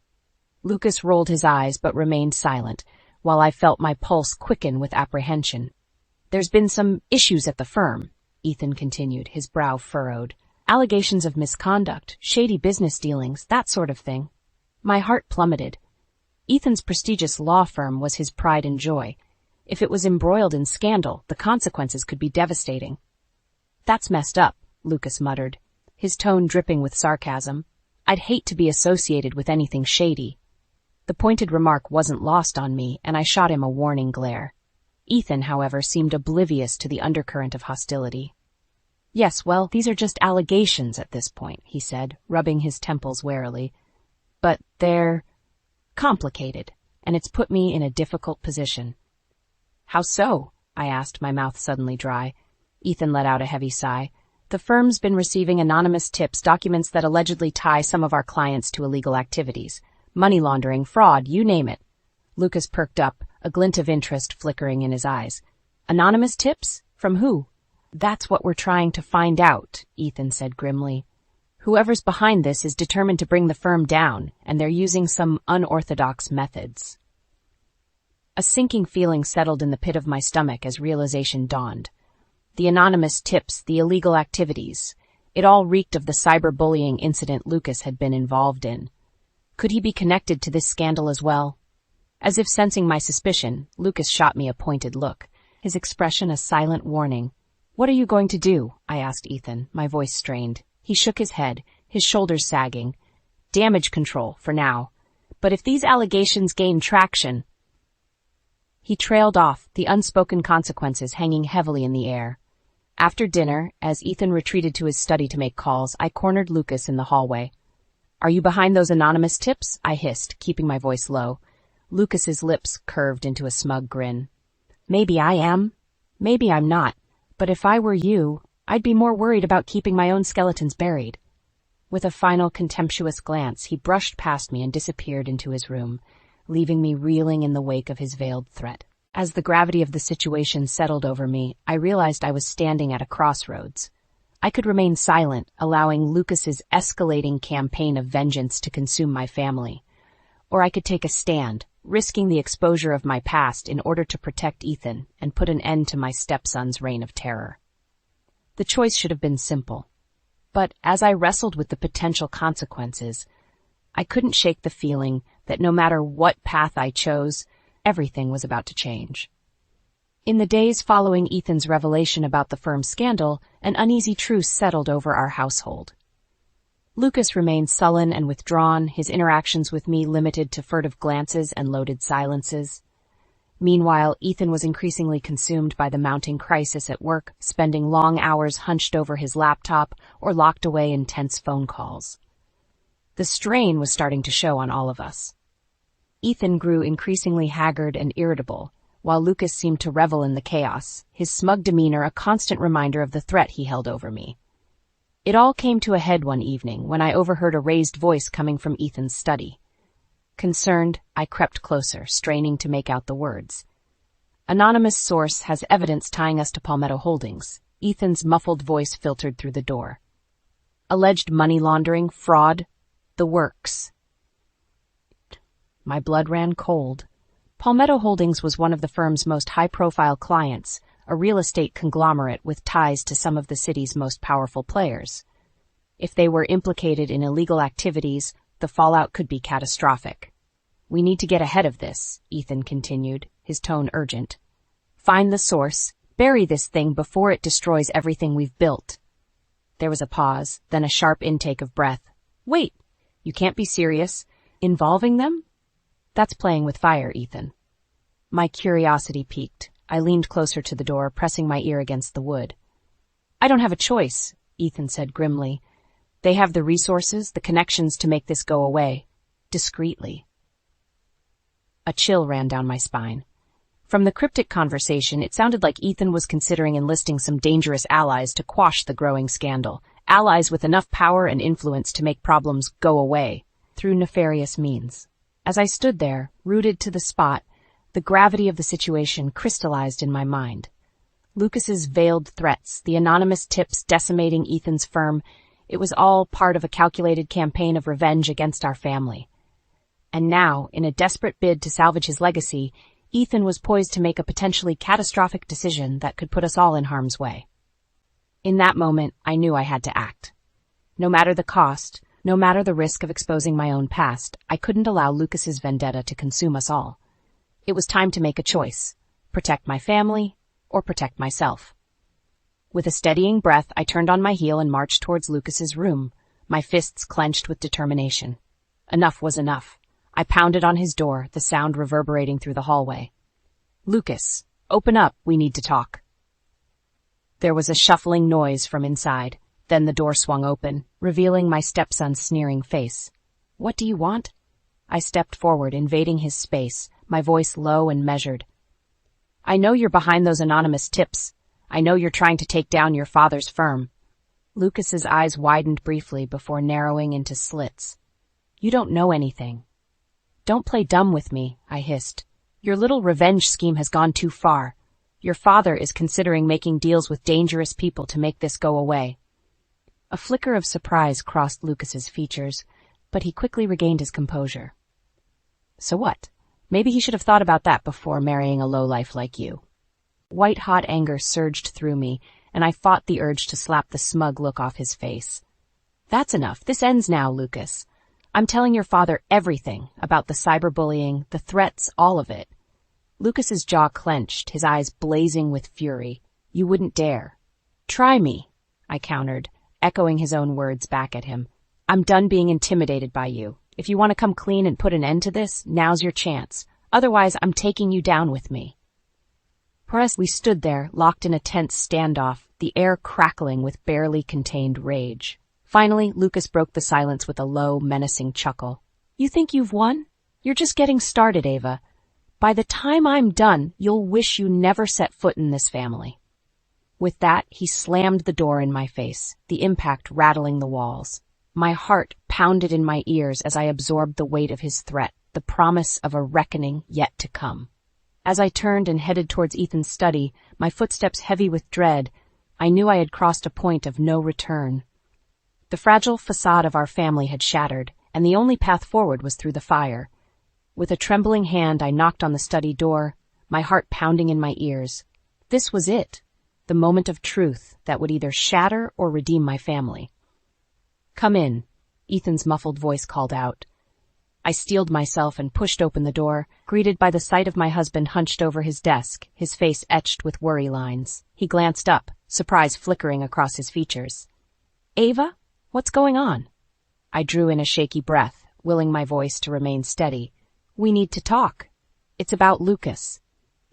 Lucas rolled his eyes but remained silent, while I felt my pulse quicken with apprehension. "There's been some issues at the firm," Ethan continued, his brow furrowed. "Allegations of misconduct, shady business dealings, that sort of thing." My heart plummeted. Ethan's prestigious law firm was his pride and joy. If it was embroiled in scandal, the consequences could be devastating. "That's messed up," Lucas muttered, his tone dripping with sarcasm. "I'd hate to be associated with anything shady." The pointed remark wasn't lost on me, and I shot him a warning glare. Ethan, however, seemed oblivious to the undercurrent of hostility. "Yes, well, these are just allegations at this point," he said, rubbing his temples warily. "But they're complicated, and it's put me in a difficult position." "How so?" I asked, my mouth suddenly dry. Ethan let out a heavy sigh. "The firm's been receiving anonymous tips, documents that allegedly tie some of our clients to illegal activities. Money laundering, fraud, you name it." Lucas perked up, a glint of interest flickering in his eyes. "Anonymous tips? From who?" "That's what we're trying to find out," Ethan said grimly. "Whoever's behind this is determined to bring the firm down, and they're using some unorthodox methods." A sinking feeling settled in the pit of my stomach as realization dawned. The anonymous tips, the illegal activities, it all reeked of the cyberbullying incident Lucas had been involved in. Could he be connected to this scandal as well? As if sensing my suspicion, Lucas shot me a pointed look, his expression a silent warning. "What are you going to do?" I asked Ethan, my voice strained. He shook his head, his shoulders sagging. "Damage control, for now. But if these allegations gain traction—" He trailed off, the unspoken consequences hanging heavily in the air. After dinner, as Ethan retreated to his study to make calls, I cornered Lucas in the hallway. "Are you behind those anonymous tips?" I hissed, keeping my voice low. Lucas's lips curved into a smug grin. "Maybe I am. Maybe I'm not. But if I were you, I'd be more worried about keeping my own skeletons buried." With a final contemptuous glance, he brushed past me and disappeared into his room, leaving me reeling in the wake of his veiled threat. As the gravity of the situation settled over me, I realized I was standing at a crossroads. I could remain silent, allowing Lucas's escalating campaign of vengeance to consume my family. Or I could take a stand, risking the exposure of my past in order to protect Ethan and put an end to my stepson's reign of terror. The choice should have been simple. But as I wrestled with the potential consequences, I couldn't shake the feeling that no matter what path I chose, everything was about to change. In the days following Ethan's revelation about the firm's scandal, an uneasy truce settled over our household. Lucas remained sullen and withdrawn, his interactions with me limited to furtive glances and loaded silences. Meanwhile, Ethan was increasingly consumed by the mounting crisis at work, spending long hours hunched over his laptop or locked away in tense phone calls. The strain was starting to show on all of us. Ethan grew increasingly haggard and irritable, while Lucas seemed to revel in the chaos, his smug demeanor a constant reminder of the threat he held over me. It all came to a head one evening when I overheard a raised voice coming from Ethan's study. Concerned, I crept closer, straining to make out the words. "Anonymous source has evidence tying us to Palmetto Holdings." Ethan's muffled voice filtered through the door. "Alleged money laundering, fraud, the works." My blood ran cold. Palmetto Holdings was one of the firm's most high-profile clients, a real estate conglomerate with ties to some of the city's most powerful players. If they were implicated in illegal activities, the fallout could be catastrophic. "We need to get ahead of this," Ethan continued, his tone urgent. "Find the source, bury this thing before it destroys everything we've built." There was a pause, then a sharp intake of breath. "Wait, you can't be serious. Involving them? That's playing with fire, Ethan." My curiosity piqued. I leaned closer to the door, pressing my ear against the wood. "I don't have a choice," Ethan said grimly. "They have the resources, the connections to make this go away. Discreetly." A chill ran down my spine. From the cryptic conversation, it sounded like Ethan was considering enlisting some dangerous allies to quash the growing scandal, allies with enough power and influence to make problems go away through nefarious means. As I stood there, rooted to the spot, the gravity of the situation crystallized in my mind. Lucas's veiled threats, the anonymous tips decimating Ethan's firm, it was all part of a calculated campaign of revenge against our family. And now, in a desperate bid to salvage his legacy, Ethan was poised to make a potentially catastrophic decision that could put us all in harm's way. In that moment, I knew I had to act. No matter the cost, No matter the risk of exposing my own past, I couldn't allow Lucas's vendetta to consume us all. It was time to make a choice: protect my family or protect myself. With a steadying breath, I turned on my heel and marched towards Lucas's room, my fists clenched with determination. Enough was enough. I pounded on his door, the sound reverberating through the hallway. "Lucas, open up, we need to talk." There was a shuffling noise from inside. Then the door swung open, revealing my stepson's sneering face. "What do you want?" I stepped forward, invading his space, my voice low and measured. "I know you're behind those anonymous tips. I know you're trying to take down your father's firm." Lucas's eyes widened briefly before narrowing into slits. "You don't know anything." "Don't play dumb with me," I hissed. "Your little revenge scheme has gone too far. Your father is considering making deals with dangerous people to make this go away." A flicker of surprise crossed Lucas's features, but he quickly regained his composure. "So what? Maybe he should have thought about that before marrying a lowlife like you." White-hot anger surged through me, and I fought the urge to slap the smug look off his face. "That's enough. This ends now, Lucas. I'm telling your father everything about the cyberbullying, the threats, all of it." Lucas's jaw clenched, his eyes blazing with fury. "You wouldn't dare." "Try me," I countered, echoing his own words back at him. "I'm done being intimidated by you. If you want to come clean and put an end to this, now's your chance. Otherwise, I'm taking you down with me." We stood there, locked in a tense standoff, the air crackling with barely contained rage. Finally, Lucas broke the silence with a low, menacing chuckle. "You think you've won? You're just getting started, Ava. By the time I'm done, you'll wish you never set foot in this family." With that, he slammed the door in my face, the impact rattling the walls. My heart pounded in my ears as I absorbed the weight of his threat, the promise of a reckoning yet to come. As I turned and headed towards Ethan's study, my footsteps heavy with dread, I knew I had crossed a point of no return. The fragile facade of our family had shattered, and the only path forward was through the fire. With a trembling hand, I knocked on the study door, my heart pounding in my ears. This was it, the moment of truth that would either shatter or redeem my family. "Come in," Ethan's muffled voice called out. I steeled myself and pushed open the door, greeted by the sight of my husband hunched over his desk, his face etched with worry lines. He glanced up, surprise flickering across his features. "Ava, what's going on?" I drew in a shaky breath, willing my voice to remain steady. "We need to talk. It's about Lucas."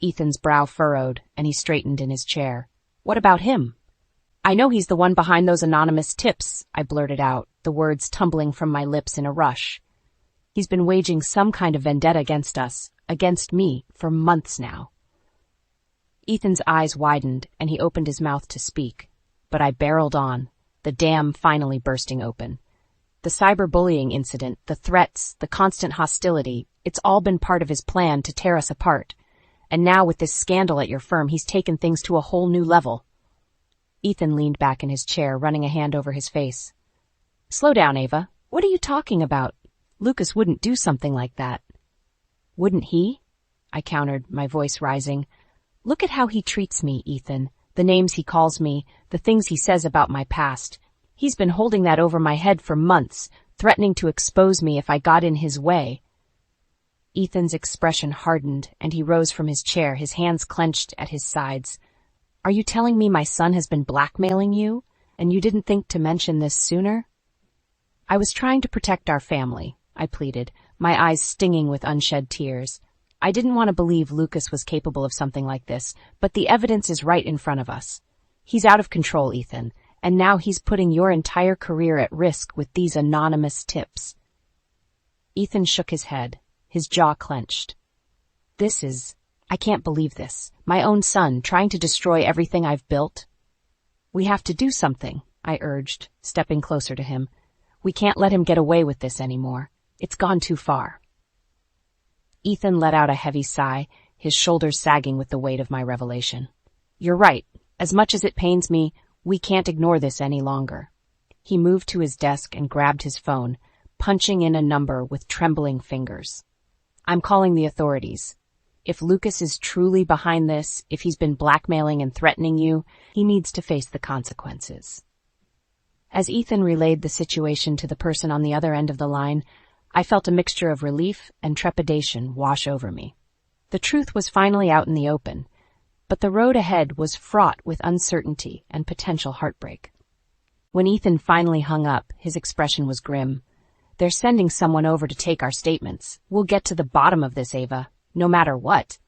Ethan's brow furrowed, and he straightened in his chair. "What about him?" "I know he's the one behind those anonymous tips," I blurted out, the words tumbling from my lips in a rush. "He's been waging some kind of vendetta against us, against me, for months now." Ethan's eyes widened, and he opened his mouth to speak. But I barreled on, the dam finally bursting open. The cyberbullying incident, the threats, the constant hostility, it's all been part of his plan to tear us apart. And now with this scandal at your firm, he's taken things to a whole new level. Ethan leaned back in his chair, running a hand over his face. "Slow down, Ava. What are you talking about? Lucas wouldn't do something like that." "Wouldn't he?" I countered, my voice rising. "Look at how he treats me, Ethan. The names he calls me, the things he says about my past. He's been holding that over my head for months, threatening to expose me if I got in his way." Ethan's expression hardened, and he rose from his chair, his hands clenched at his sides. "Are you telling me my son has been blackmailing you, and you didn't think to mention this sooner?" "I was trying to protect our family," I pleaded, my eyes stinging with unshed tears. "I didn't want to believe Lucas was capable of something like this, but the evidence is right in front of us. He's out of control, Ethan, and now he's putting your entire career at risk with these anonymous tips." Ethan shook his head, his jaw clenched. I can't believe this. My own son trying to destroy everything I've built." "We have to do something," I urged, stepping closer to him. "We can't let him get away with this anymore. It's gone too far." Ethan let out a heavy sigh, his shoulders sagging with the weight of my revelation. "You're right. As much as it pains me, we can't ignore this any longer." He moved to his desk and grabbed his phone, punching in a number with trembling fingers. "I'm calling the authorities. If Lucas is truly behind this, if he's been blackmailing and threatening you, he needs to face the consequences." As Ethan relayed the situation to the person on the other end of the line, I felt a mixture of relief and trepidation wash over me. The truth was finally out in the open, but the road ahead was fraught with uncertainty and potential heartbreak. When Ethan finally hung up, his expression was grim. "They're sending someone over to take our statements. We'll get to the bottom of this, Ava, no matter what."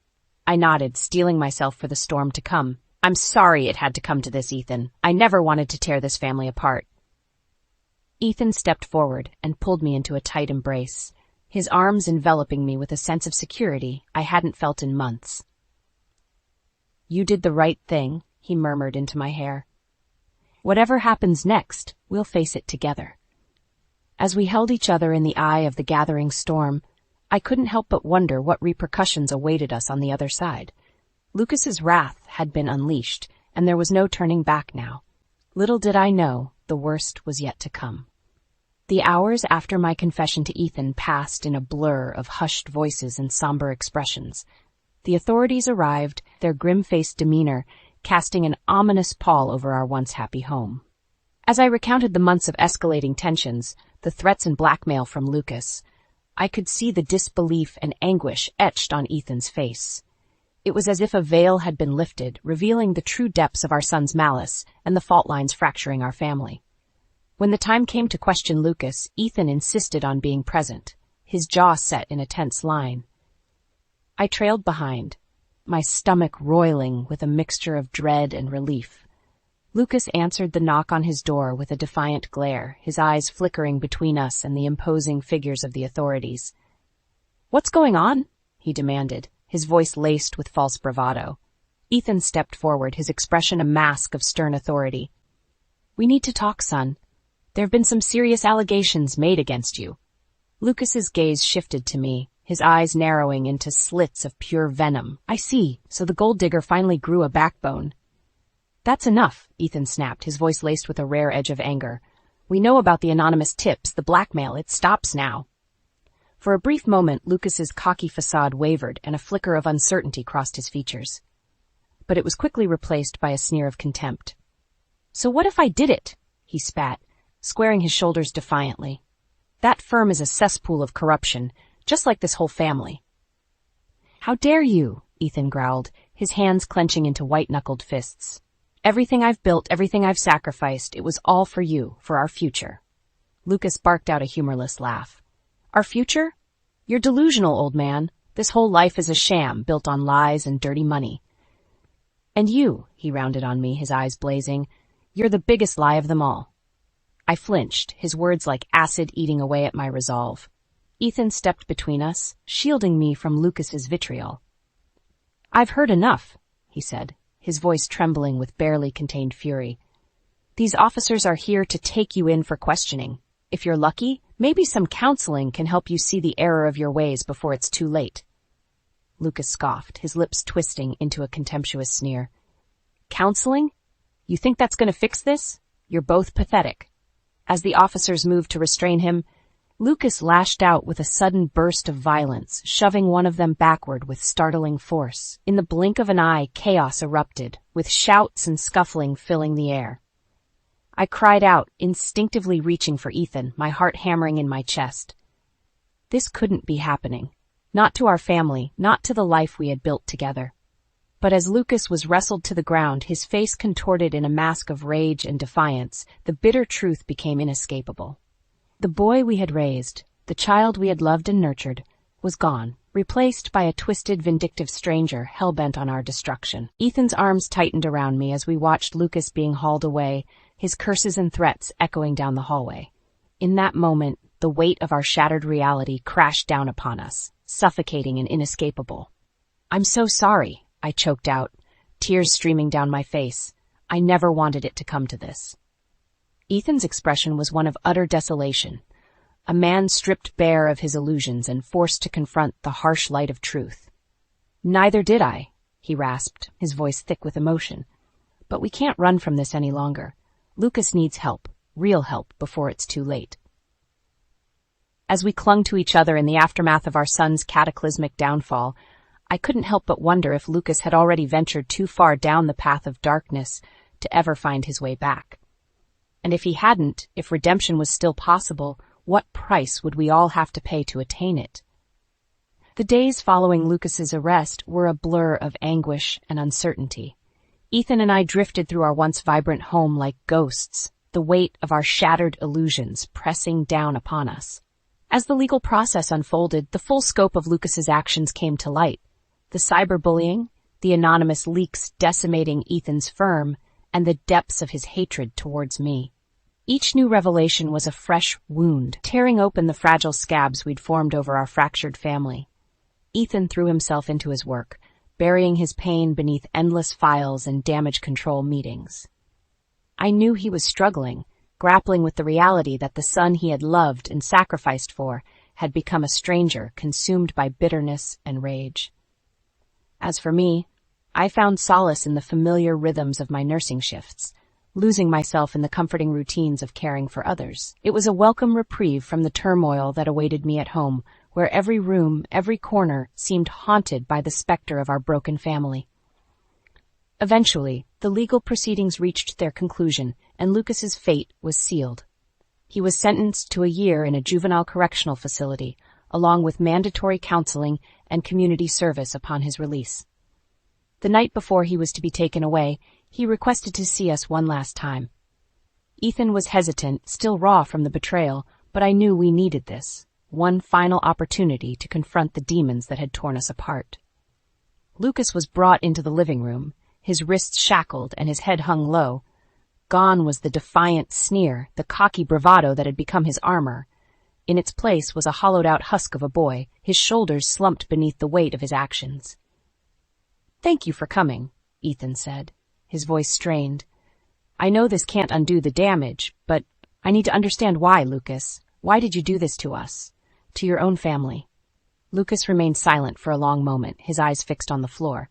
I nodded, steeling myself for the storm to come. "I'm sorry it had to come to this, Ethan. I never wanted to tear this family apart." Ethan stepped forward and pulled me into a tight embrace, his arms enveloping me with a sense of security I hadn't felt in months. "You did the right thing," he murmured into my hair. "Whatever happens next, we'll face it together." As we held each other in the eye of the gathering storm, I couldn't help but wonder what repercussions awaited us on the other side. Lucas's wrath had been unleashed, and there was no turning back now. Little did I know, the worst was yet to come. The hours after my confession to Ethan passed in a blur of hushed voices and somber expressions. The authorities arrived, their grim-faced demeanor casting an ominous pall over our once happy home. As I recounted the months of escalating tensions, the threats and blackmail from Lucas, I could see the disbelief and anguish etched on Ethan's face. It was as if a veil had been lifted, revealing the true depths of our son's malice and the fault lines fracturing our family. When the time came to question Lucas, Ethan insisted on being present, his jaw set in a tense line. I trailed behind, my stomach roiling with a mixture of dread and relief. Lucas answered the knock on his door with a defiant glare, his eyes flickering between us and the imposing figures of the authorities. "What's going on?" he demanded, his voice laced with false bravado. Ethan stepped forward, his expression a mask of stern authority. "We need to talk, son. There have been some serious allegations made against you." Lucas's gaze shifted to me, his eyes narrowing into slits of pure venom. "I see, so the gold digger finally grew a backbone." "That's enough," Ethan snapped, his voice laced with a rare edge of anger. "We know about the anonymous tips, the blackmail. It stops now." For a brief moment, Lucas's cocky facade wavered and a flicker of uncertainty crossed his features. But it was quickly replaced by a sneer of contempt. "So what if I did it?" he spat, squaring his shoulders defiantly. "That firm is a cesspool of corruption, just like this whole family." "How dare you?" Ethan growled, his hands clenching into white-knuckled fists. "Everything I've built, everything I've sacrificed, it was all for you, for our future." Lucas barked out a humorless laugh. "Our future? You're delusional, old man. This whole life is a sham built on lies and dirty money." "And you," he rounded on me, his eyes blazing, "you're the biggest lie of them all." I flinched, his words like acid eating away at my resolve. Ethan stepped between us, shielding me from Lucas's vitriol. "I've heard enough," he said, his voice trembling with barely contained fury. "These officers are here to take you in for questioning. If you're lucky, maybe some counseling can help you see the error of your ways before it's too late." Lucas scoffed, his lips twisting into a contemptuous sneer. "Counseling? You think that's going to fix this? You're both pathetic." As the officers moved to restrain him, Lucas lashed out with a sudden burst of violence, shoving one of them backward with startling force. In the blink of an eye, chaos erupted, with shouts and scuffling filling the air. I cried out, instinctively reaching for Ethan, my heart hammering in my chest. This couldn't be happening. Not to our family, not to the life we had built together. But as Lucas was wrestled to the ground, his face contorted in a mask of rage and defiance, the bitter truth became inescapable. The boy we had raised, the child we had loved and nurtured, was gone, replaced by a twisted, vindictive stranger hell-bent on our destruction. Ethan's arms tightened around me as we watched Lucas being hauled away, his curses and threats echoing down the hallway. In that moment, the weight of our shattered reality crashed down upon us, suffocating and inescapable. "I'm so sorry," I choked out, tears streaming down my face. I never wanted it to come to this. Ethan's expression was one of utter desolation, a man stripped bare of his illusions and forced to confront the harsh light of truth. "Neither did I," he rasped, his voice thick with emotion. "But we can't run from this any longer. Lucas needs help, real help, before it's too late." As we clung to each other in the aftermath of our son's cataclysmic downfall, I couldn't help but wonder if Lucas had already ventured too far down the path of darkness to ever find his way back. And if he hadn't, if redemption was still possible, what price would we all have to pay to attain it? The days following Lucas's arrest were a blur of anguish and uncertainty. Ethan and I drifted through our once vibrant home like ghosts, the weight of our shattered illusions pressing down upon us. As the legal process unfolded, the full scope of Lucas's actions came to light. The cyberbullying, the anonymous leaks decimating Ethan's firm, and the depths of his hatred towards me. Each new revelation was a fresh wound, tearing open the fragile scabs we'd formed over our fractured family. Ethan threw himself into his work, burying his pain beneath endless files and damage control meetings. I knew he was struggling, grappling with the reality that the son he had loved and sacrificed for had become a stranger consumed by bitterness and rage. As for me, I found solace in the familiar rhythms of my nursing shifts, losing myself in the comforting routines of caring for others. It was a welcome reprieve from the turmoil that awaited me at home, where every room, every corner seemed haunted by the specter of our broken family. Eventually, the legal proceedings reached their conclusion, and Lucas's fate was sealed. He was sentenced to a year in a juvenile correctional facility, along with mandatory counseling and community service upon his release. The night before he was to be taken away, he requested to see us one last time. Ethan was hesitant, still raw from the betrayal, but I knew we needed this, one final opportunity to confront the demons that had torn us apart. Lucas was brought into the living room, his wrists shackled and his head hung low. Gone was the defiant sneer, the cocky bravado that had become his armor. In its place was a hollowed-out husk of a boy, his shoulders slumped beneath the weight of his actions. "Thank you for coming," Ethan said, his voice strained. "I know this can't undo the damage, but I need to understand why, Lucas. Why did you do this to us? To your own family?" Lucas remained silent for a long moment, his eyes fixed on the floor.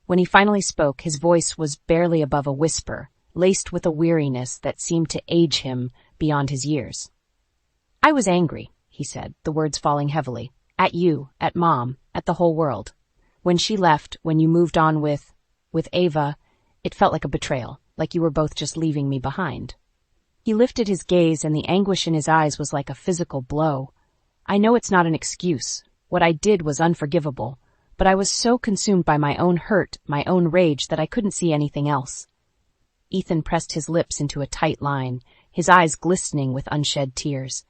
When he finally spoke, his voice was barely above a whisper, laced with a weariness that seemed to age him beyond his years. "I was angry," he said, the words falling heavily. "At you, at Mom, at the whole world. When she left, when you moved on with Ava, it felt like a betrayal, like you were both just leaving me behind." He lifted his gaze, and the anguish in his eyes was like a physical blow. "I know it's not an excuse. What I did was unforgivable, but I was so consumed by my own hurt, my own rage, that I couldn't see anything else." Ethan pressed his lips into a tight line, his eyes glistening with unshed tears.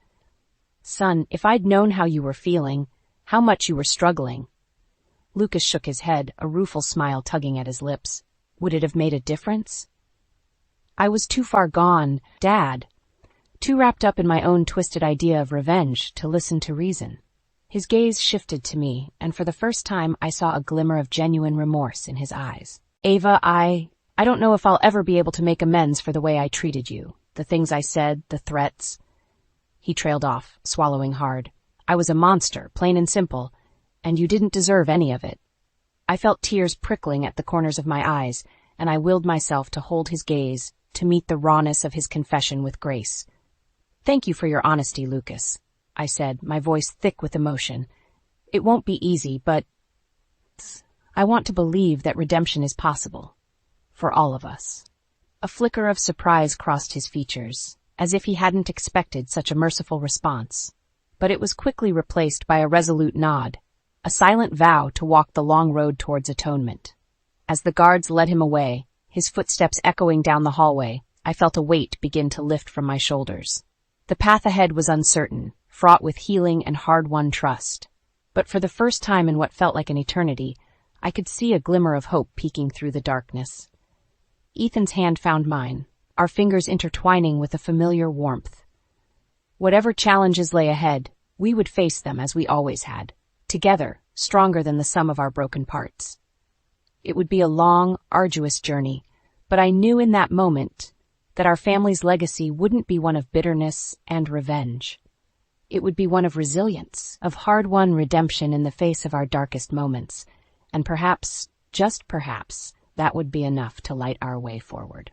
"Son, if I'd known how you were feeling, how much you were struggling." Lucas shook his head, a rueful smile tugging at his lips. "Would it have made a difference?" "I was too far gone, Dad. Too wrapped up in my own twisted idea of revenge to listen to reason." His gaze shifted to me, and for the first time I saw a glimmer of genuine remorse in his eyes. "Ava, I don't know if I'll ever be able to make amends for the way I treated you, the things I said, the threats." He trailed off, swallowing hard. "I was a monster, plain and simple, and you didn't deserve any of it." I felt tears prickling at the corners of my eyes, and I willed myself to hold his gaze, to meet the rawness of his confession with grace. "Thank you for your honesty, Lucas," I said, my voice thick with emotion. "It won't be easy, but I want to believe that redemption is possible. For all of us." A flicker of surprise crossed his features, as if he hadn't expected such a merciful response. But it was quickly replaced by a resolute nod, a silent vow to walk the long road towards atonement. As the guards led him away, his footsteps echoing down the hallway, I felt a weight begin to lift from my shoulders. The path ahead was uncertain, fraught with healing and hard-won trust. But for the first time in what felt like an eternity, I could see a glimmer of hope peeking through the darkness. Ethan's hand found mine, our fingers intertwining with a familiar warmth. Whatever challenges lay ahead, we would face them as we always had, together, stronger than the sum of our broken parts. It would be a long, arduous journey, but I knew in that moment that our family's legacy wouldn't be one of bitterness and revenge. It would be one of resilience, of hard-won redemption in the face of our darkest moments, and perhaps, just perhaps, that would be enough to light our way forward.